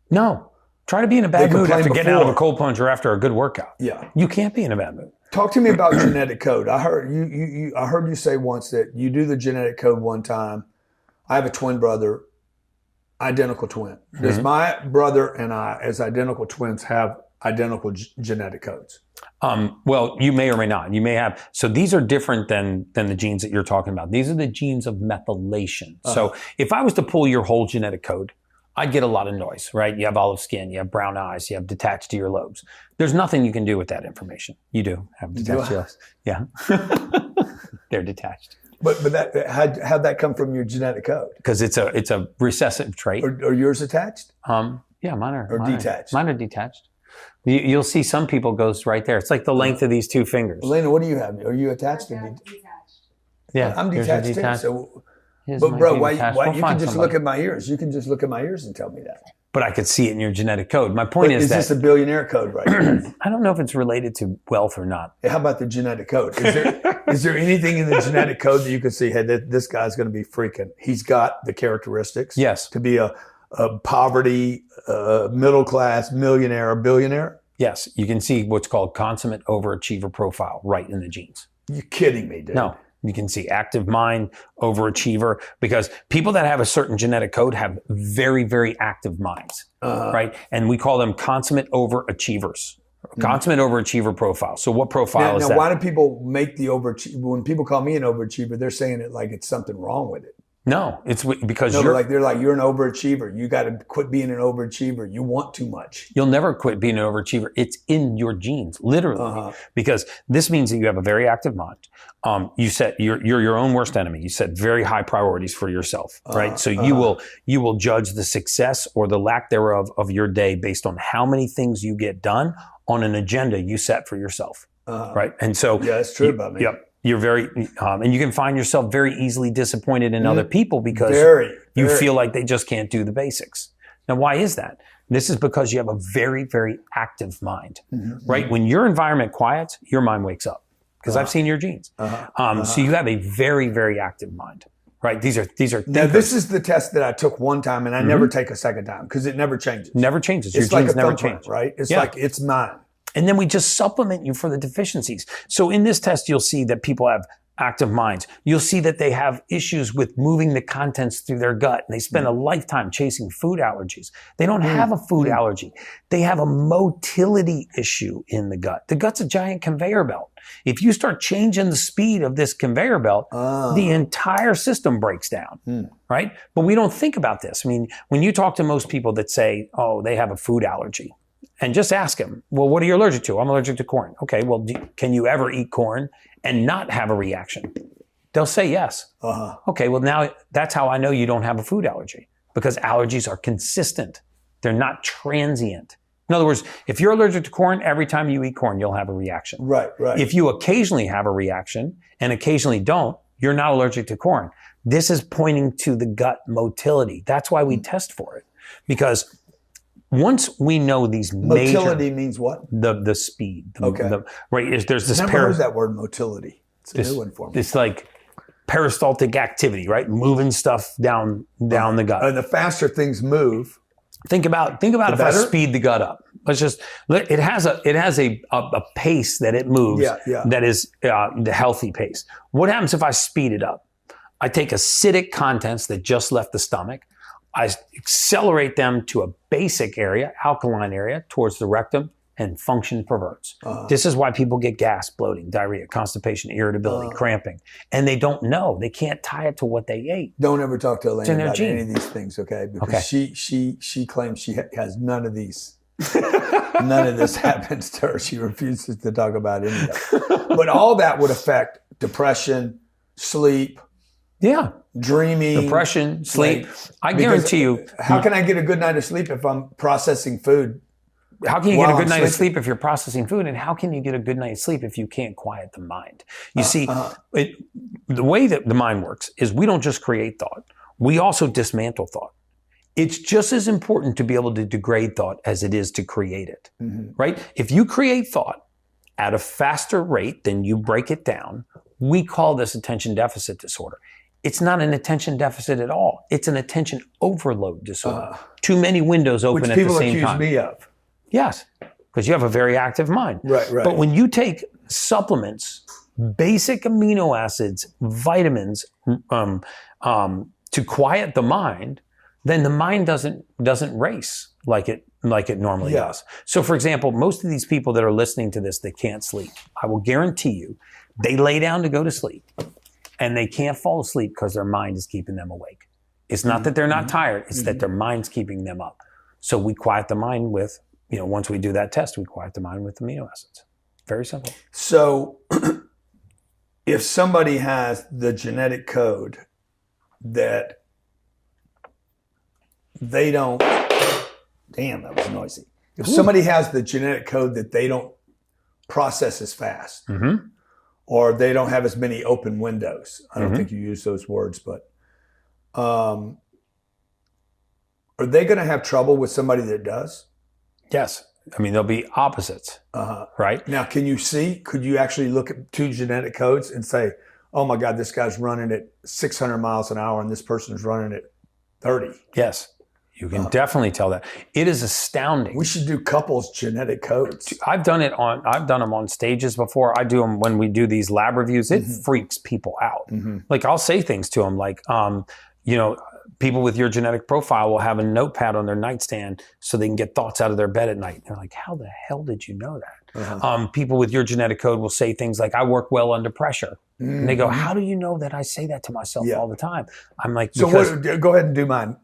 No. Try to be in a bad mood after getting out of a cold plunge or after a good workout. Yeah. You can't be in a bad mood. Talk to me about genetic code. I heard you say once that you do the genetic code one time. I have a twin brother, identical twin. Does my brother and I, as identical twins, have identical genetic codes? Well, you may or may not. You may have. So these are different than the genes that you're talking about. These are the genes of methylation. So if I was to pull your whole genetic code, I'd get a lot of noise, right? You have olive skin, you have brown eyes, you have detached earlobes. There's nothing you can do with that information. You do have detached earlobes. Yeah. They're detached. But that how'd that come from your genetic code? Because it's a recessive trait. Are yours attached? Yeah, mine are detached. Mine are detached. You'll see some people goes right there. It's like the length of these two fingers. Elena, what do you have? Are you attached or detached? Yeah, I'm detached too. So, but bro, why you can just look at my ears? You can just look at my ears and tell me that. But I could see it in your genetic code. My point is that this a billionaire code, right? I don't know if it's related to wealth or not. How about the genetic code? Is there anything in the genetic code that you could see? Hey, this guy's going to be freaking. He's got the characteristics. Yes. To be a poverty, middle class, millionaire, or billionaire. Yes, you can see what's called consummate overachiever profile right in the genes. You're kidding me, dude. No. You can see active mind, overachiever, because people that have a certain genetic code have very, very active minds, right? And we call them consummate overachievers, consummate overachiever profile. So what profile is that? Now, why do people make the overachiever? When people call me an overachiever, they're saying it like it's something wrong with it. No, it's because they're like you're an overachiever. You got to quit being an overachiever. You want too much. You'll never quit being an overachiever. It's in your genes, literally, because this means that you have a very active mind. You set you're your own worst enemy. You set very high priorities for yourself, right? So you will judge the success or the lack thereof of your day based on how many things you get done on an agenda you set for yourself, right? And so yeah, that's true about me. Yep. You're very, and you can find yourself very easily disappointed in other people because you feel like they just can't do the basics. Now, why is that? This is because you have a very, very active mind, right? When your environment quiets, your mind wakes up because I've seen your genes. So you have a very, very active mind, right? These are thinkers. Now, this is the test that I took one time and I never take a second time because it never changes. Never changes. Your it's like genes a never thumbprint, change. right? It's like, it's mine. And then we just supplement you for the deficiencies. So in this test, you'll see that people have active minds. You'll see that they have issues with moving the contents through their gut. And they spend a lifetime chasing food allergies. They don't have a food allergy. They have a motility issue in the gut. The gut's a giant conveyor belt. If you start changing the speed of this conveyor belt, the entire system breaks down, right? But we don't think about this. I mean, when you talk to most people that say, oh, they have a food allergy, and just ask them, well, what are you allergic to? I'm allergic to corn. Okay, well, can you ever eat corn and not have a reaction? They'll say yes. Okay, well, now that's how I know you don't have a food allergy, because allergies are consistent. They're not transient. In other words, if you're allergic to corn, every time you eat corn, you'll have a reaction. Right. If you occasionally have a reaction and occasionally don't, you're not allergic to corn. This is pointing to the gut motility. That's why we test for it. because once we know these Motility major, means what? the speed, Okay. right? There's this Never heard that word, motility. It's a new one for me. this like peristaltic activity, right? Moving stuff down the gut. And the faster things move, Think about if I better? speed the gut up. It has a pace that it moves Yeah. that is the healthy pace. What happens if I speed it up? I take acidic contents that just left the stomach. I accelerate them to a basic area, alkaline area, towards the rectum, and function perverts. This is why people get gas, bloating, diarrhea, constipation, irritability, cramping. And they don't know. They can't tie it to what they ate. don't ever talk to in Elaine their about gene. any of these things, okay? Because Okay. she claims she has none of these. None of this happens to her. She refuses to talk about any of it. But all that would affect depression, sleep, Yeah. dreaming. Depression, sleep. Like, I because guarantee you. How can I get a good night of sleep if I'm processing food? How can you while get a good I'm night of sleeping? sleep if you're processing food? And how can you get a good night's sleep if you can't quiet the mind? You see, the way that the mind works is we don't just create thought. We also dismantle thought. It's just as important to be able to degrade thought as it is to create it, right? If you create thought at a faster rate than you break it down, we call this attention deficit disorder. It's not an attention deficit at all. It's an attention overload disorder. Too many windows open Which at the people same accuse time. me of. Yes, because you have a very active mind. Right. But when you take supplements, basic amino acids, vitamins, to quiet the mind, then the mind doesn't race like it normally does. So, for example, most of these people that are listening to this that can't sleep, I will guarantee you, they lay down to go to sleep, and they can't fall asleep because their mind is keeping them awake. It's not that they're not tired; it's that their mind's keeping them up. So we quiet the mind with, once we do that test, we quiet the mind with amino acids. Very simple. So if somebody has the genetic code that they don't, damn, that was noisy. If somebody has the genetic code that they don't process as fast, or they don't have as many open windows, I don't think you use those words, but are they going to have trouble with somebody that does? Yes. I mean, they'll be opposites, right? Now, could you actually look at two genetic codes and say, oh my God, this guy's running at 600 miles an hour and this person's running at 30? Yes. You can definitely tell that. It is astounding. We should do couples genetic codes. I've done them on stages before. I do them when we do these lab reviews. It freaks people out. Like I'll say things to them like, people with your genetic profile will have a notepad on their nightstand so they can get thoughts out of their bed at night. They're like, how the hell did you know that? People with your genetic code will say things like, I work well under pressure. And they go, how do you know that I say that to myself all the time? I'm like, So go ahead and do mine.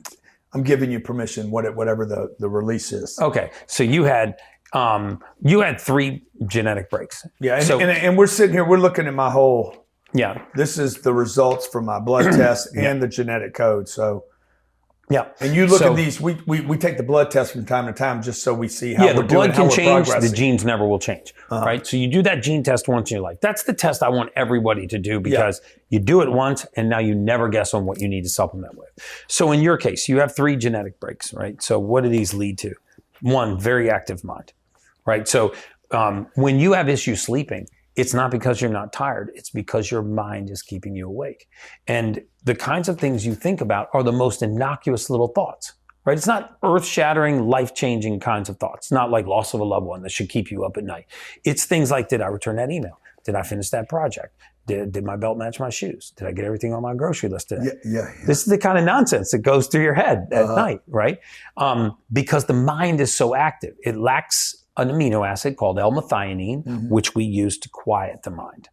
I'm giving you permission, whatever the release is. Okay. So you had 3 genetic breaks. Yeah. So, and we're sitting here, we're looking at my whole, yeah. this is the results from my blood test and the genetic code. So, Yeah. and you look at these, we take the blood test from time to time just so we see how Yeah, we're the doing, blood how can we're change, the progressing. genes never will change, right? So you do that gene test once in your life. That's the test I want everybody to do because you do it once and now you never guess on what you need to supplement with. So in your case, you have 3 genetic breaks, right? So what do these lead to? 1, very active mind, right? So when you have issues sleeping, it's not because you're not tired. It's because your mind is keeping you awake. And the kinds of things you think about are the most innocuous little thoughts, right? It's not earth-shattering, life-changing kinds of thoughts. It's not like loss of a loved one that should keep you up at night. It's things like, did I return that email? Did I finish that project? Did my belt match my shoes? Did I get everything on my grocery list today? Yeah. This is the kind of nonsense that goes through your head at night, right? Because the mind is so active. It lacks an amino acid called L-methionine, which we use to quiet the mind.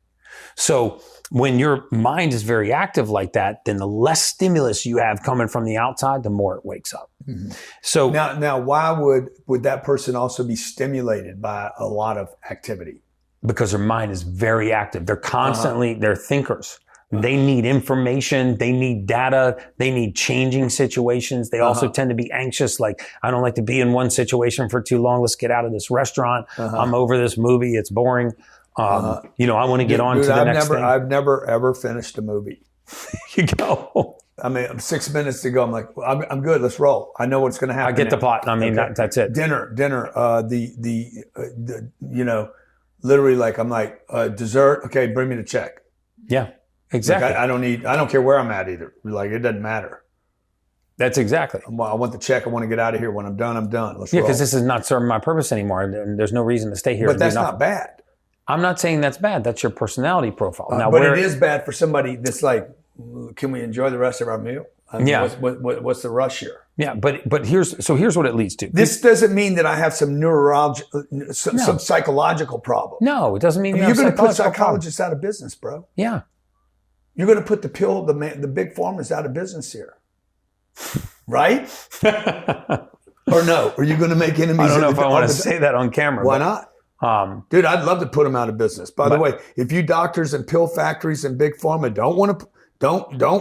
So when your mind is very active like that, then the less stimulus you have coming from the outside, the more it wakes up. So Now, why would that person also be stimulated by a lot of activity? because their mind is very active. They're constantly, they're thinkers. They need information. They need data. They need changing situations. They also tend to be anxious. Like, I don't like to be in one situation for too long. Let's get out of this restaurant. I'm over this movie. It's boring. I want to get on to the next thing. I've never ever finished a movie. You go. I mean, 6 minutes to go. I'm like, well, I'm good. Let's roll. I know what's going to I happen. get the now. plot. I mean, Okay. that's it. Dinner. Literally, like, I'm like, dessert. Okay, bring me the check. Yeah, Like, exactly. I don't care where I'm at either. Like, it doesn't matter. That's exactly. I want the check. I want to get out of here. When I'm done, I'm done. Let's Yeah, roll. because this is not serving my purpose anymore, and there's no reason to stay here. But and do that's nothing. not bad. I'm not saying that's bad. That's your personality profile. Now, But where it is bad for somebody that's like, can we enjoy the rest of our meal? I mean, Yeah. What's the rush here? Yeah, but here's what it leads to. This doesn't mean that I have some some psychological problem. No, it doesn't mean You're going to put psychological problem. psychologists out of business, bro. Yeah. You're going to put the big pharmas out of business here, right? Or no? Are you going to make enemies? I don't know if I want to say that on camera. Why but, not? Dude, I'd love to put them out of business. By the way, if you doctors and pill factories and big pharma don't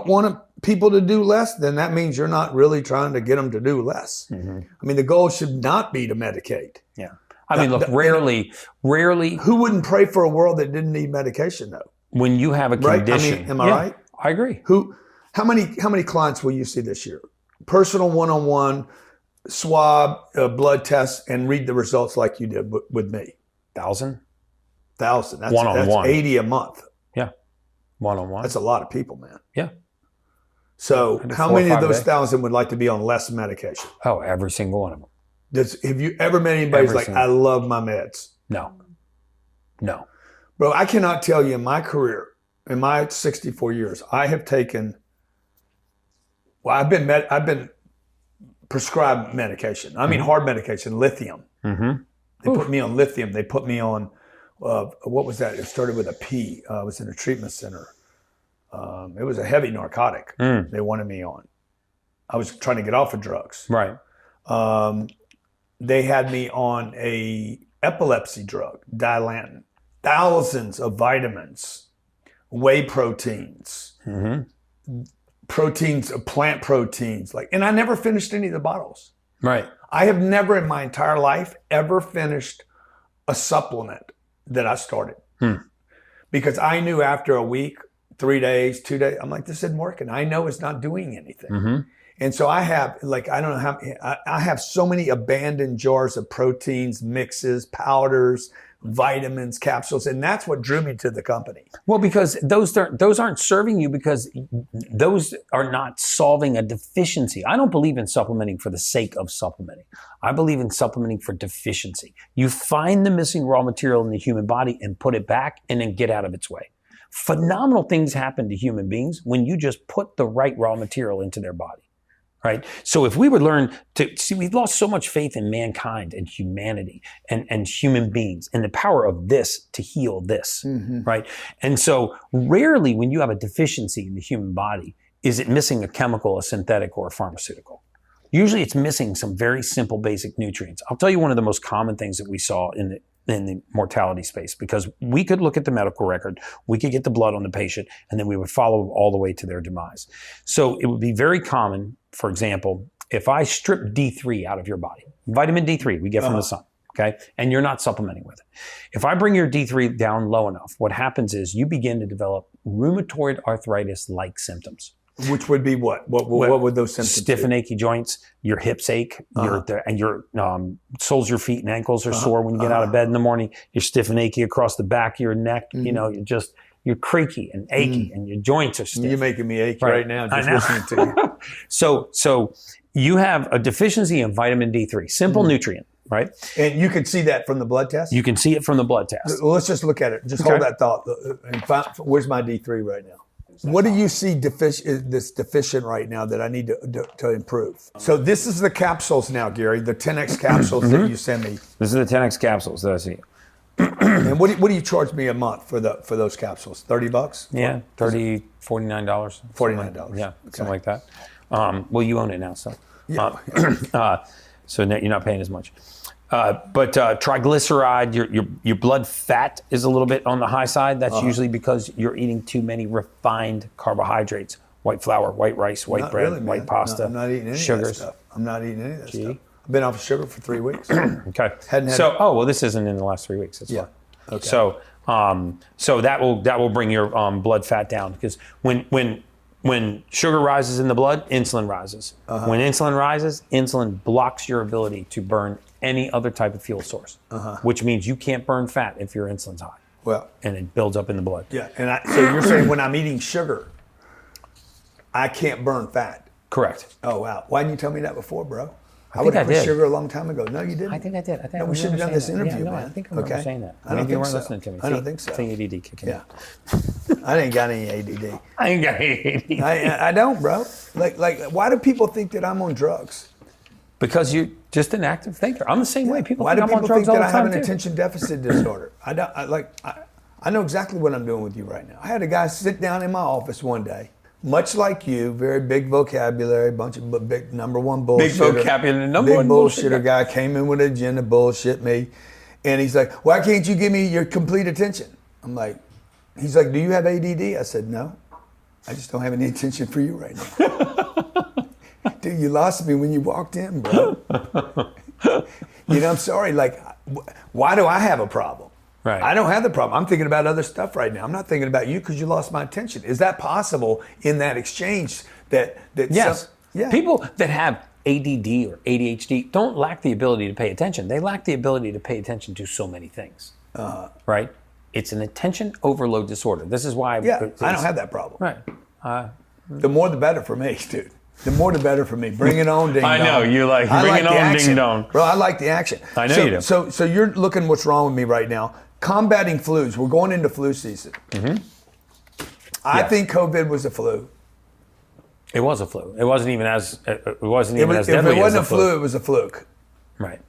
want people to do less, then that means you're not really trying to get them to do less. Mm-hmm. I mean, the goal should not be to medicate. Yeah. I mean, look, rarely, Who wouldn't pray for a world that didn't need medication, though? when you have a Right? condition. I mean, am I Yeah, right? I agree. How many clients will you see this year? Personal one-on-one, swab, blood test, and read the results like you did with me. 1,000 1,000. That's One-on-one. 80 a month. Yeah. One-on-one. That's a lot of people, man. Yeah. So I do how 4 or many of 5 a those day. 1,000 would like to be on less medication? Oh, every single one of them. Have you ever met anybody who's Every like, single- I love my meds? No. Bro, I cannot tell you in my career, in my 64 years, I have taken, well, I've been prescribed medication. I mean, hard medication, lithium. Mm-hmm. They put me on lithium. They put me on, what was that? It started with a P. I was in a treatment center. It was a heavy narcotic they wanted me on. I was trying to get off of drugs. Right. They had me on a epilepsy drug, Dilantin. Thousands of vitamins, whey proteins, proteins, plant proteins. And I never finished any of the bottles. Right. I have never in my entire life ever finished a supplement that I started. Because I knew after a week, 3 days, 2 days, I'm like, this isn't working. I know it's not doing anything. And so I have, like, I don't know how, I have so many abandoned jars of proteins, mixes, powders, vitamins, capsules, and that's what drew me to the company. Well, because those aren't serving you, because those are not solving a deficiency. I don't believe in supplementing for the sake of supplementing. I believe in supplementing for deficiency. You find the missing raw material in the human body and put it back, and then get out of its way. Phenomenal things happen to human beings when you just put the right raw material into their body. Right. So if we would learn to see, we've lost so much faith in mankind and humanity and human beings and the power of this to heal this. Right. And so rarely when you have a deficiency in the human body, is it missing a chemical, a synthetic, or a pharmaceutical? Usually it's missing some very simple basic nutrients. I'll tell you one of the most common things that we saw in the mortality space, because we could look at the medical record, we could get the blood on the patient, and then we would follow them all the way to their demise. So it would be very common, for example, if I strip D3 out of your body, vitamin D3 we get from the sun, okay, and you're not supplementing with it. If I bring your D3 down low enough, what happens is you begin to develop rheumatoid arthritis-like symptoms. Which would be what? What would those symptoms Stiff be? and achy joints, your hips ache, your soles of your feet and ankles are sore when you get out of bed in the morning. You're stiff and achy across the back of your neck. You know, you're creaky and achy, and your joints are stiff. You're making me achy right now just listening to you. So you have a deficiency in vitamin D3, simple nutrient, right? And you can see that from the blood test? You can see it from the blood test. Well, let's just look at it. Just hold that thought. And where's my D3 right now? What do you see that's deficient right now that I need to improve? So this is the capsules now, Gary, the 10X capsules that you send me. This is the 10X capsules that I see. And what do you charge me a month for those capsules? $30? Yeah, $49. $49. Yeah, something like that. Well, you own it now, so. Yeah. So you're not paying as much. But triglyceride, your blood fat is a little bit on the high side. That's usually because you're eating too many refined carbohydrates: white flour, white rice, white Not bread, really, man. white pasta, I'm not eating any sugars. of that stuff. I'm not eating any of that stuff. I've been off of sugar for 3 weeks. Okay. Hadn't had So this isn't in the last 3 weeks. That's Yeah. fine. Okay. So that will bring your blood fat down, because when When sugar rises in the blood, insulin rises. When insulin rises, insulin blocks your ability to burn any other type of fuel source, which means you can't burn fat if your insulin's high. Well, and it builds up in the blood. yeah. And so you're saying when I'm eating sugar, I can't burn fat. Correct. Oh, wow. Why didn't you tell me that before, bro? I think would I have quit did. sugar a long time ago. No, you didn't. I think I did. I think No, we should have done this interview, man. I think I remember saying that. I don't Maybe you think weren't so. listening to me. I don't think so. See ADD kicking in. Yeah. I ain't got any ADD. I ain't got ADD. I don't, bro. Like, why do people think that I'm on drugs? Because you're just an active thinker. I'm the same way. People Why think do I'm on people drugs think all that the I time have an too. attention deficit disorder? I know exactly what I'm doing with you right now. I had a guy sit down in my office one day, much like you, very big vocabulary, bunch of big number one bullshitter. Big vocabulary, number big one bullshitter guy came in with an agenda, bullshit me, and he's like, "Why can't you give me your complete attention?" I'm like, he's like, "Do you have ADD?" I said, "No, I just don't have any attention for you right now." Dude, you lost me when you walked in, bro. I'm sorry. Like, why do I have a problem? Right. I don't have the problem. I'm thinking about other stuff right now. I'm not thinking about you because you lost my attention. Is that possible in that exchange? That Yes. Yeah. People that have ADD or ADHD don't lack the ability to pay attention. They lack the ability to pay attention to so many things. Right? It's an attention overload disorder. This is why. Yeah. I don't have that problem. Right. The more the better for me, dude. The more the better for me. Bring it on, ding dong. I know, you like, bring it the on, action. ding dong. Bro, I like the action. I know you do. So you're looking what's wrong with me right now. Combating flus. We're going into flu season. Mm-hmm. I Yes. think COVID was a flu. It was a flu. It wasn't even as as If deadly it wasn't as a flu, it was a fluke. Right.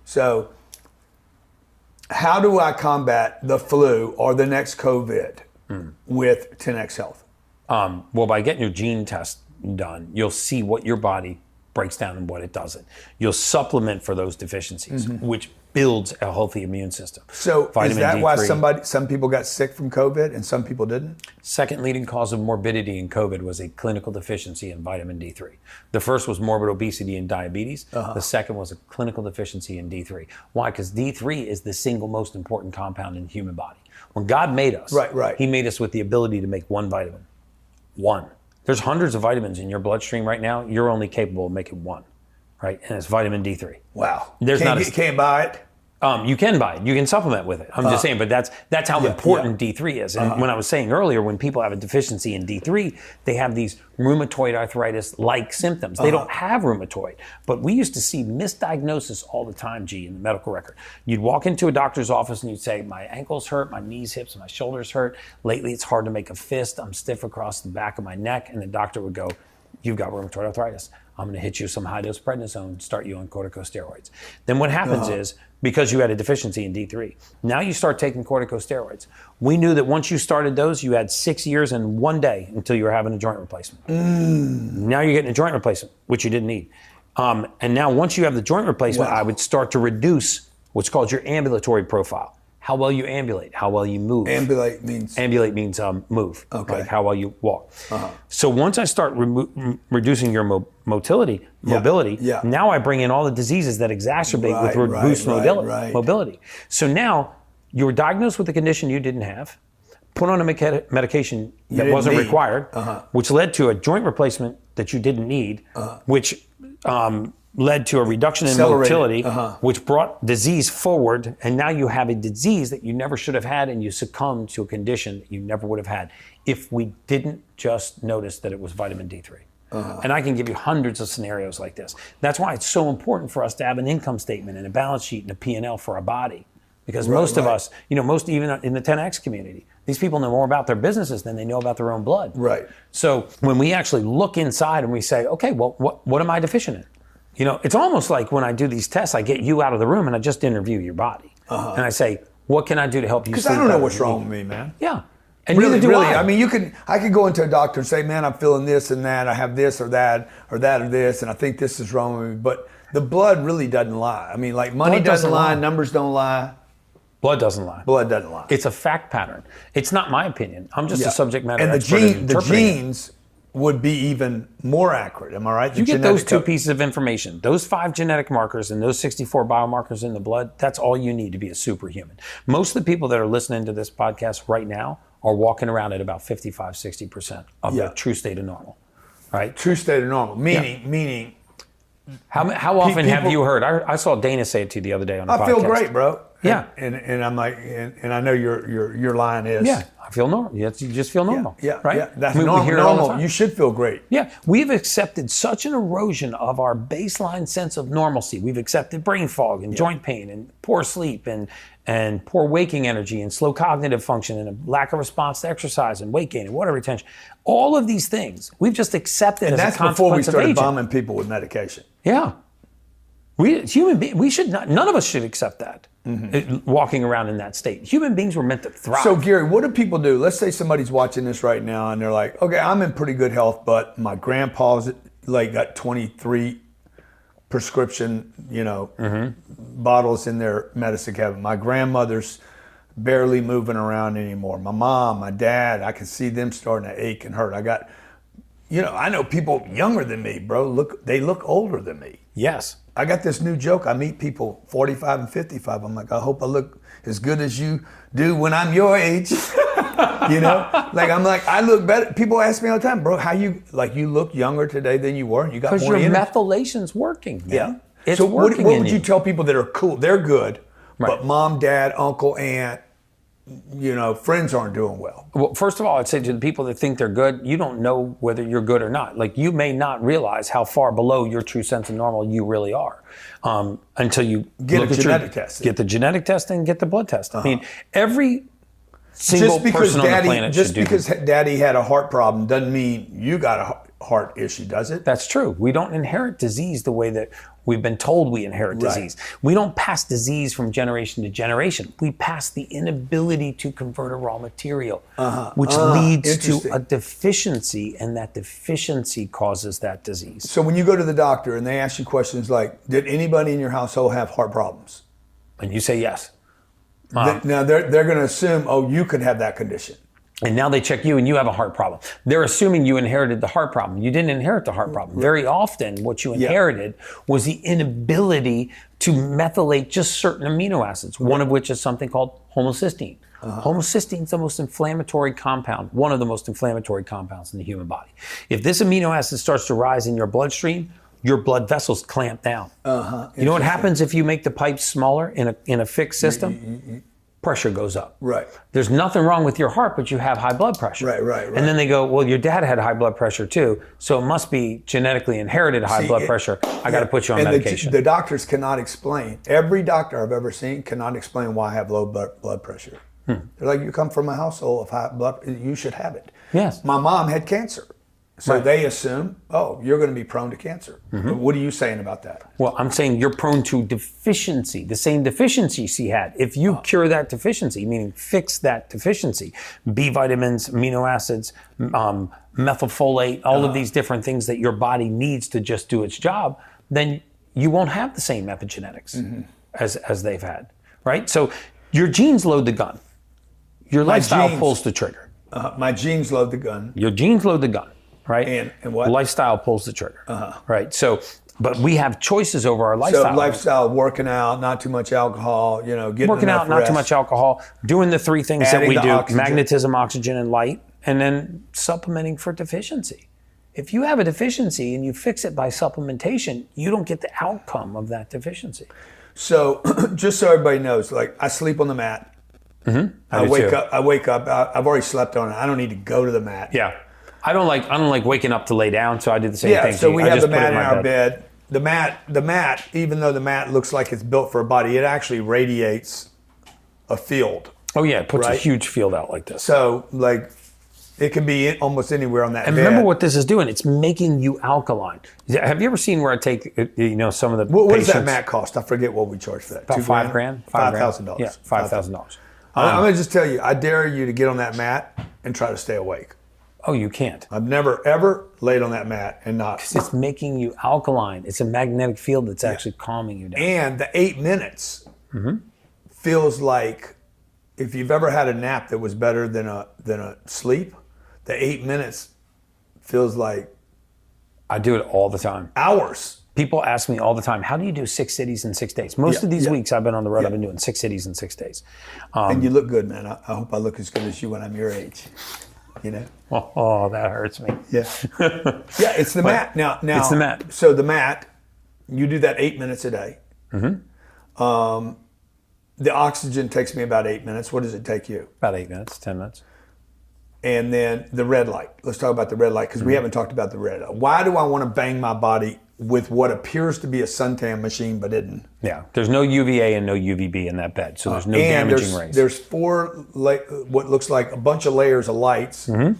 So how do I combat the flu or the next COVID with 10X Health? Well, by getting your gene test done, you'll see what your body breaks down and what it doesn't. You'll supplement for those deficiencies, which builds a healthy immune system. So Vitamin is that why D3. some people got sick from COVID and some people didn't? Second leading cause of morbidity in COVID was a clinical deficiency in vitamin D3. The first was morbid obesity and diabetes. The second was a clinical deficiency in D3. Why? Because D3 is the single most important compound in the human body. When God made us, Right. He made us with the ability to make one vitamin. One. There's hundreds of vitamins in your bloodstream right now. You're only capable of making one, right? And it's vitamin D3. Wow. There's Can't buy it. You can buy it. You can supplement with it. I'm just saying, but that's how important D3 is. And when I was saying earlier, when people have a deficiency in D3, they have these rheumatoid arthritis-like symptoms. They don't have rheumatoid, but we used to see misdiagnosis all the time, G, in the medical record. You'd walk into a doctor's office and you'd say, my ankles hurt, my knees, hips, and my shoulders hurt. Lately, it's hard to make a fist. I'm stiff across the back of my neck. And the doctor would go, you've got rheumatoid arthritis. I'm going to hit you with some high-dose prednisone, start you on corticosteroids. Then what happens is, because you had a deficiency in D3, now you start taking corticosteroids. We knew that once you started those, you had 6 years and 1 day until you were having a joint replacement. Now you're getting a joint replacement, which you didn't need. And now once you have the joint replacement, I would start to reduce what's called your ambulatory profile. How well you ambulate, how well you move. Ambulate means? Ambulate means move, Okay. like how well you walk. So once I start reducing your mobility, Yeah. now I bring in all the diseases that exacerbate with reduced mobility. So now you're diagnosed with a condition you didn't have, put on a medication that didn't wasn't need. required, which led to a joint replacement that you didn't need, which led to a reduction in Accelerated. motility, which brought disease forward, and now you have a disease that you never should have had, and you succumb to a condition that you never would have had if we didn't just notice that it was vitamin D3. And I can give you hundreds of scenarios like this. That's why it's so important for us to have an income statement and a balance sheet and a P&L for our body. Because most of us, most even in the 10X community, these people know more about their businesses than they know about their own blood. Right. So when we actually look inside and we say, okay, well, what am I deficient in? It's almost like when I do these tests, I get you out of the room and I just interview your body. And I say, what can I do to help you? Because I don't know what's wrong with me, man. Yeah. And Really, neither do really. I. I mean, I could go into a doctor and say, man, I'm feeling this and that. I have this or that or that or this, and I think this is wrong with me. But the blood really doesn't lie. I mean, like money Blood doesn't doesn't lie, lie. numbers don't lie, Blood doesn't lie. blood doesn't lie. It's a fact pattern. It's not my opinion. I'm just a subject matter and the expert in the interpreting it. genes would be even more accurate. Am I right? The You get those genetic two code. pieces of information, those 5 genetic markers and those 64 biomarkers in the blood, that's all you need to be a superhuman. Most of the people that are listening to this podcast right now are walking around at about 55, 60% of Yeah. their true state of normal, right? True state of normal. Meaning, How often have people- you heard? I saw Dana say it to you the other day on the podcast. I feel great, bro. Yeah. And I'm like, and I know your line is. Yeah, I feel normal. You just feel normal. Yeah. right. Yeah. That's I mean, we normal. hear it all the Normal. time. You should feel great. Yeah, we've accepted such an erosion of our baseline sense of normalcy. We've accepted brain fog and joint pain and poor sleep and poor waking energy and slow cognitive function and a lack of response to exercise and weight gain and water retention. All of these things we've just accepted as That's a before we consequence of started aging. bombing people with medication. Yeah. We should not, none of us should accept that, walking around in that state. Human beings were meant to thrive. So Gary, what do people do? Let's say somebody's watching this right now and they're like, okay, I'm in pretty good health, but my grandpa's like got 23 prescription, bottles in their medicine cabinet. My grandmother's barely moving around anymore. My mom, my dad, I can see them starting to ache and hurt. I got, I know people younger than me, bro. They look older than me. yes. I got this new joke. I meet people 45 and 55. I'm like, I hope I look as good as you do when I'm your age. I look better. People ask me all the time, bro, how you look younger today than you were, and you got Because more your energy. methylation's working, man. Yeah. It's So what working would in you tell people that are cool? They're good, Right. but mom, dad, uncle, aunt, friends aren't doing well. Well, first of all, I'd say to the people that think they're good, you don't know whether you're good or not. Like, you may not realize how far below your true sense of normal you really are until you Get look a at genetic test. Get the genetic test and get the blood test. I mean, every single Just because person on the planet should do this. daddy had a heart problem doesn't mean you got a heart issue, does it? That's true. We don't inherit disease the way that we've been told we inherit Right. disease. We don't pass disease from generation to generation. We pass the inability to convert a raw material, which leads to Interesting. a deficiency, and that deficiency causes that disease. So when you go to the doctor and they ask you questions like, did anybody in your household have heart problems? And you say yes. Now they're going to assume, oh, you could have that condition. And now they check you and you have a heart problem. They're assuming you inherited the heart problem. You didn't inherit the heart problem. Very often what you inherited was the inability to methylate just certain amino acids, one of which is something called homocysteine. Homocysteine is the most inflammatory compound, one of the most inflammatory compounds in the human body. If this amino acid starts to rise in your bloodstream, your blood vessels clamp down. You know what happens if you make the pipes smaller in a fixed system? Pressure goes up. Right. There's nothing wrong with your heart, but you have high blood pressure. Right. And then they go, well, your dad had high blood pressure too, so it must be genetically inherited high blood pressure. I got to put you on medication. The doctors cannot explain. Every doctor I've ever seen cannot explain why I have low blood pressure. They're like, you come from a household of high blood, you should have it. Yes. My mom had cancer. So Right. they assume, oh, you're going to be prone to cancer. What are you saying about that? Well, I'm saying you're prone to deficiency, the same deficiency she had. If you cure that deficiency, meaning fix that deficiency, B vitamins, amino acids, methylfolate, all of these different things that your body needs to just do its job, then you won't have the same epigenetics as they've had, right? So your genes load the gun. Your lifestyle genes- pulls the trigger. My genes load the gun. Your genes load the gun, right? And what? Lifestyle pulls the trigger, right? So, but we have choices over our So lifestyle. lifestyle, working out, not too much alcohol, getting Working enough out, not rest. too much alcohol, doing the three things that Adding we the do: oxygen. magnetism, oxygen, and light, and then supplementing for deficiency. If you have a deficiency and you fix it by supplementation, you don't get the outcome of that deficiency. So just so everybody knows, like I sleep on the mat. I do wake too. up. I've already slept on it. I don't need to go to the mat. Yeah, I don't like waking up to lay down, so I do the same Yeah. thing. So we I have just the put it mat in my our bed. The mat, even though the mat looks like it's built for a body, it actually radiates a field. Oh yeah, it puts a Right. huge field out like this. So like, it can be almost anywhere on that And bed. remember what this is doing? It's making you alkaline. Have you ever seen where I take some of the What does that patients- mat cost? I forget what we charge for that. About $5 grand. $5,000. Yeah, $5,000. I'm going to just tell you, I dare you to get on that mat and try to stay awake. Oh, you can't. I've never ever laid on that mat and not. It's making you alkaline. It's a magnetic field that's actually calming you down. And the 8 minutes feels like, if you've ever had a nap that was better than a sleep, the 8 minutes feels like I do it all the time. hours. People ask me all the time, how do you do 6 cities in 6 days? Most of these weeks I've been on the road, I've been doing 6 cities in 6 days. And you look good, man. I hope I look as good as you when I'm your age. You know? Oh, that hurts me. Yeah. Yeah, it's the mat. Now, it's the mat. So the mat, you do that 8 minutes a day. The oxygen takes me about 8 minutes. What does it take you? About 8 minutes, 10 minutes. And then the red light. Let's talk about the red light because we haven't talked about the red light. Why do I want to bang my body with what appears to be a suntan machine but isn't? Yeah, there's no UVA and no UVB in that bed, so there's no damaging rays. There's 4, what looks like a bunch of layers of lights. And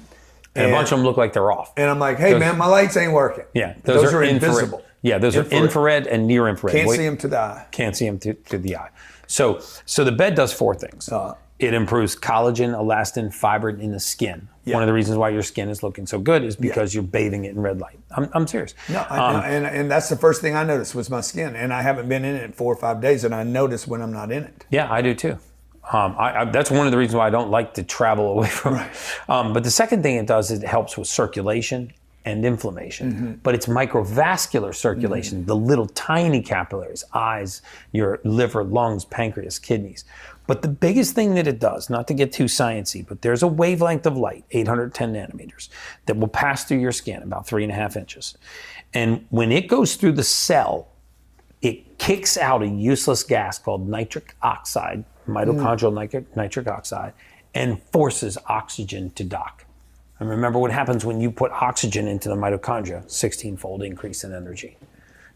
a bunch of them look like they're off. And I'm like, hey, man, my lights ain't working. Yeah, those are invisible. Yeah, those are infrared and near infrared. Can't see them to the eye. Can't see them to the eye. So the bed does 4 things. It improves collagen, elastin, fiber in the skin. One of the reasons why your skin is looking so good is because you're bathing it in red light. I'm serious. No, and that's the first thing I noticed was my skin. And I haven't been in it in 4 or 5 days, and I notice when I'm not in it. Yeah, I do too. That's one of the reasons why I don't like to travel away from it. But the second thing it does is it helps with circulation and inflammation. But it's microvascular circulation, the little tiny capillaries, eyes, your liver, lungs, pancreas, kidneys. But the biggest thing that it does, not to get too sciencey, but there's a wavelength of light, 810 nanometers, that will pass through your skin, about 3.5 inches. And when it goes through the cell, it kicks out a useless gas called nitric oxide, mitochondrial nitric oxide, and forces oxygen to dock. And remember what happens when you put oxygen into the mitochondria, 16-fold increase in energy.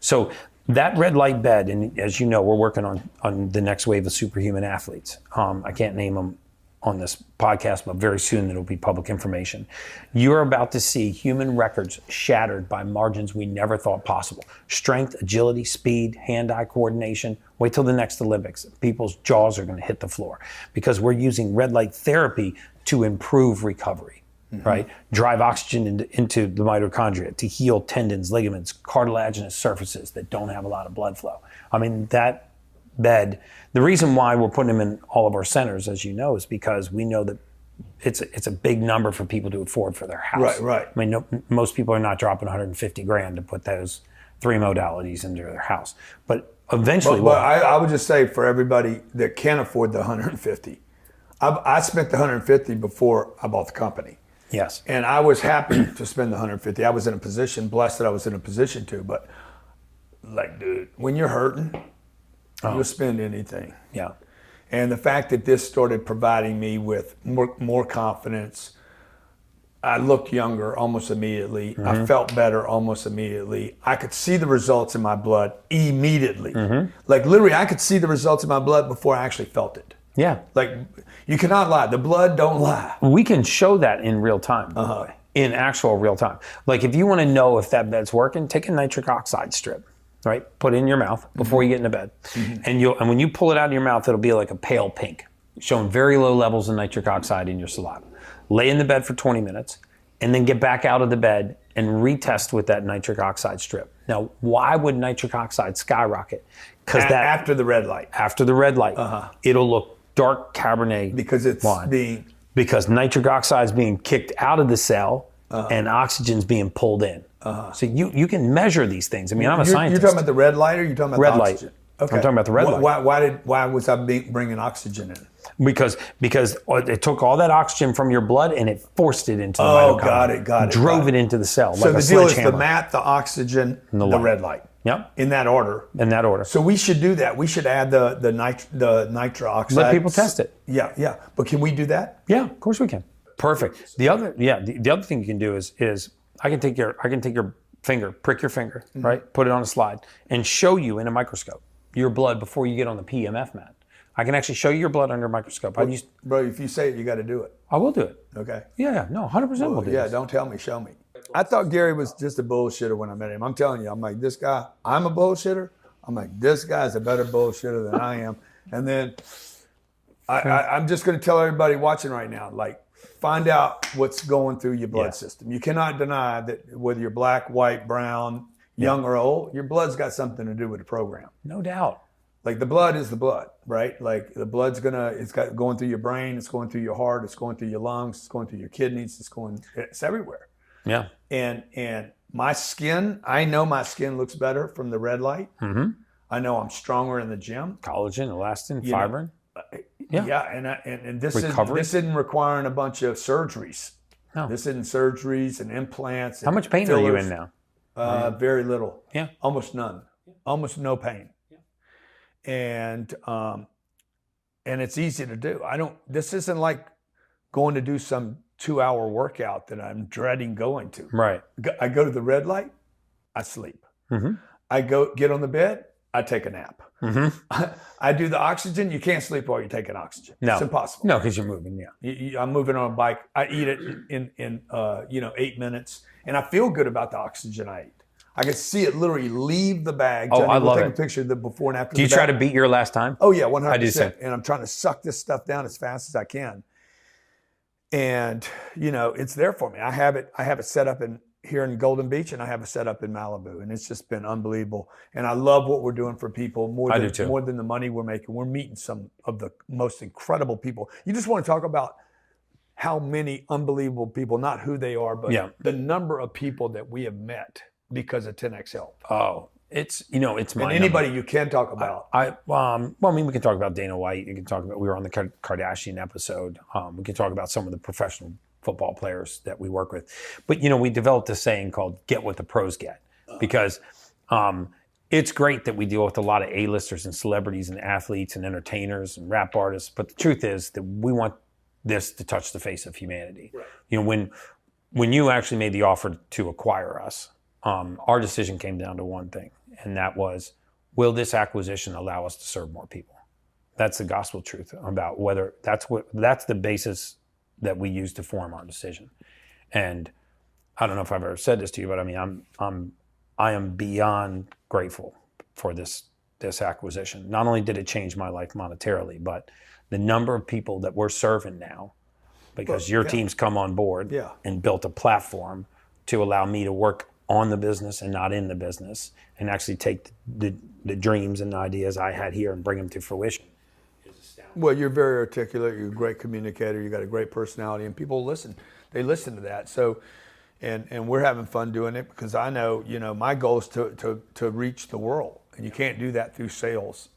So that red light bed, and as you know, we're working on the next wave of superhuman athletes. I can't name them on this podcast, but very soon it'll be public information. You're about to see human records shattered by margins we never thought possible. Strength, agility, speed, hand-eye coordination. Wait till the next Olympics. People's jaws are going to hit the floor because we're using red light therapy to improve recovery. Right? Drive oxygen into the mitochondria to heal tendons, ligaments, cartilaginous surfaces that don't have a lot of blood flow. I mean, that bed, the reason why we're putting them in all of our centers, as you know, is because we know that it's a big number for people to afford for their house. Right. I mean, most people are not dropping 150 grand to put those 3 modalities into their house. But eventually... But I would just say for everybody that can't afford the 150, I spent the 150 before I bought the company. Yes. And I was happy to spend the 150. I was in a position, blessed that I was in a position to, but like, dude, when you're hurting, you'll spend anything. Yeah. And the fact that this started providing me with more confidence, I looked younger almost immediately. I felt better almost immediately. I could see the results in my blood immediately. Like literally, I could see the results in my blood before I actually felt it. Yeah. Like, you cannot lie. The blood don't lie. We can show that in real time, in actual real time. Like, if you want to know if that bed's working, take a nitric oxide strip, right? Put it in your mouth before you get into bed. And when you pull it out of your mouth, it'll be like a pale pink, showing very low levels of nitric oxide in your saliva. Lay in the bed for 20 minutes, and then get back out of the bed and retest with that nitric oxide strip. Now, why would nitric oxide skyrocket? Because after the red light. After the red light, it'll look dark Cabernet because it's wine. Because nitric oxide is being kicked out of the cell and oxygen's being pulled in. So you can measure these things. I mean, I'm a scientist. You're talking about the red light, or you're talking about red the oxygen? Light. Okay. I'm talking about the red light. Why was I bringing oxygen in? Because it took all that oxygen from your blood and it forced it into the mitochondria. Got it. Drove it into the cell. So like the deal is the mat, the oxygen, and the red light. Yep. In that order. So we should do that. We should add the nitro oxide. Let people test it. Yeah. But can we do that? Yeah, of course we can. Perfect. The other thing you can do is I can take your finger, prick your finger, right? Put it on a slide and show you in a microscope your blood before you get on the PEMF mat. I can actually show you your blood under a microscope. Bro, if you say it, you got to do it. I will do it. Okay. Yeah, no, 100% we'll do it. Yeah, don't tell me, show me. I thought Gary was just a bullshitter when I met him. I'm telling you, I'm like, this guy, I'm a bullshitter. I'm like, this guy's a better bullshitter than I am. And then I'm just going to tell everybody watching right now, like, find out what's going through your blood system. You cannot deny that whether you're black, white, brown, young or old, your blood's got something to do with the program. No doubt. Like the blood is the blood, right? Like the blood's going through your brain, it's going through your heart, it's going through your lungs, it's going through your kidneys, it's everywhere. Yeah. And my skin, I know my skin looks better from the red light. Mm-hmm. I know I'm stronger in the gym. Collagen, elastin, You know, fibrin. Yeah, and this Recovery? isn't requiring a bunch of surgeries. No. This isn't surgeries and implants. How much pain are you in now? Very little. Yeah. Almost none. Almost no pain. And it's easy to do. This isn't like going to do some 2-hour workout that I'm dreading going to. Right. I go to the red light, I sleep. Mm-hmm. I go get on the bed, I take a nap. Mm-hmm. I do the oxygen. You can't sleep while you're taking oxygen. No. It's impossible. No, because you're moving, yeah. I'm moving on a bike. I eat it in 8 minutes, and I feel good about the oxygen I eat. I can see it literally leave the bag. Oh, I love take it. a picture of the before and after. Do you the try bag. to beat your last time? Oh yeah, 100%. I do too. And I'm trying to suck this stuff down as fast as I can. And it's there for me. I have it set up here in Golden Beach, and I have it set up in Malibu, and it's just been unbelievable. And I love what we're doing for people more than the money we're making. We're meeting some of the most incredible people. You just want to talk about how many unbelievable people, not who they are, but the number of people that we have met because of 10X Health. Oh, it's it's and anybody you can talk about. We can talk about Dana White. You can talk about, we were on the Kardashian episode. We can talk about some of the professional football players that we work with. But, we developed a saying called get what the pros get, because it's great that we deal with a lot of A-listers and celebrities and athletes and entertainers and rap artists. But the truth is that we want this to touch the face of humanity. Right. When you actually made the offer to acquire us, our decision came down to one thing, and that was, will this acquisition allow us to serve more people? That's the gospel truth about whether that's the basis that we use to form our decision. And I don't know if I've ever said this to you, but I mean, I am beyond grateful for this acquisition. Not only did it change my life monetarily, but the number of people that we're serving now, because your team's come on board and built a platform to allow me to work on the business and not in the business, and actually take the dreams and ideas I had here and bring them to fruition. Well, you're very articulate. You're a great communicator. You got a great personality, and people listen. They listen to that. So, and we're having fun doing it, because I know, my goal is to reach the world, and you can't do that through sales.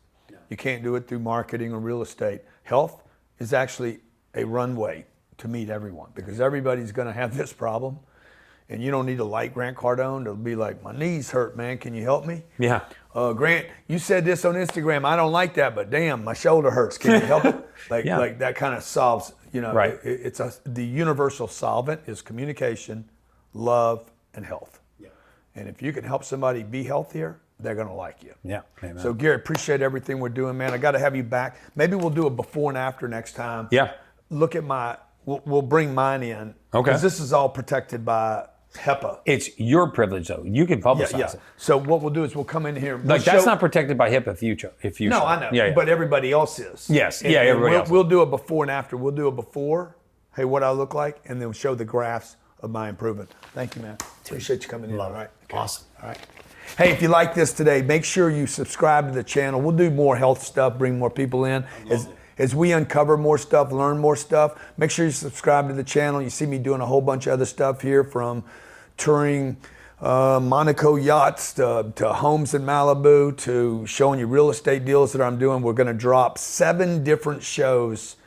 You can't do it through marketing or real estate. Health is actually a runway to meet everyone, because everybody's going to have this problem. And you don't need to like Grant Cardone to be like, my knees hurt, man. Can you help me? Yeah. Grant, you said this on Instagram. I don't like that, but damn, my shoulder hurts. Can you help it? Like that kind of solves, right. The universal solvent is communication, love, and health. Yeah. And if you can help somebody be healthier, they're going to like you. Yeah. Amen. So Gary, appreciate everything we're doing, man. I got to have you back. Maybe we'll do a before and after next time. Yeah. Look at we'll bring mine in. Okay. Because this is all protected by HIPAA. It's your privilege, though. You can publicize it. So what we'll do is we'll come in here. That's not protected by HIPAA if you No, show. I know. Yeah. But everybody else is. Yes. And everybody else. We'll do a before and after. We'll do a before, hey, what I look like, and then we'll show the graphs of my improvement. Thank you, man. Appreciate you coming in. Love all right. it. Awesome. All right. Hey, if you like this today, make sure you subscribe to the channel. We'll do more health stuff, bring more people in. As we uncover more stuff, learn more stuff, make sure you subscribe to the channel. You see me doing a whole bunch of other stuff here, from touring Monaco yachts to homes in Malibu, to showing you real estate deals that I'm doing. We're going to drop 7 different shows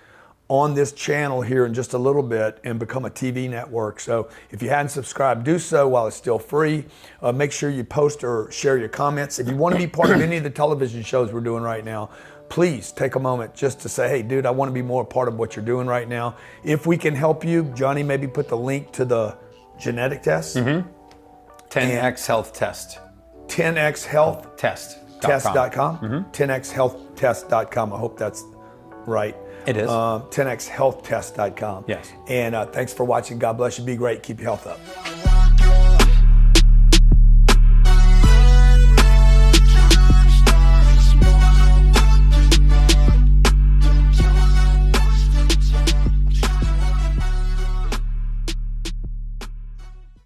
on this channel here in just a little bit and become a TV network. So if you hadn't subscribed, do so while it's still free. Make sure you post or share your comments. If you want to be part of any of the television shows we're doing right now, please take a moment just to say, hey, dude, I want to be more a part of what you're doing right now. If we can help you, Johnny, maybe put the link to the genetic test. 10X Health Test. 10X Health Test.com. 10xhealthtest.com. I hope that's right. It is. 10xhealthtest.com. Yes. And thanks for watching. God bless you. Be great. Keep your health up.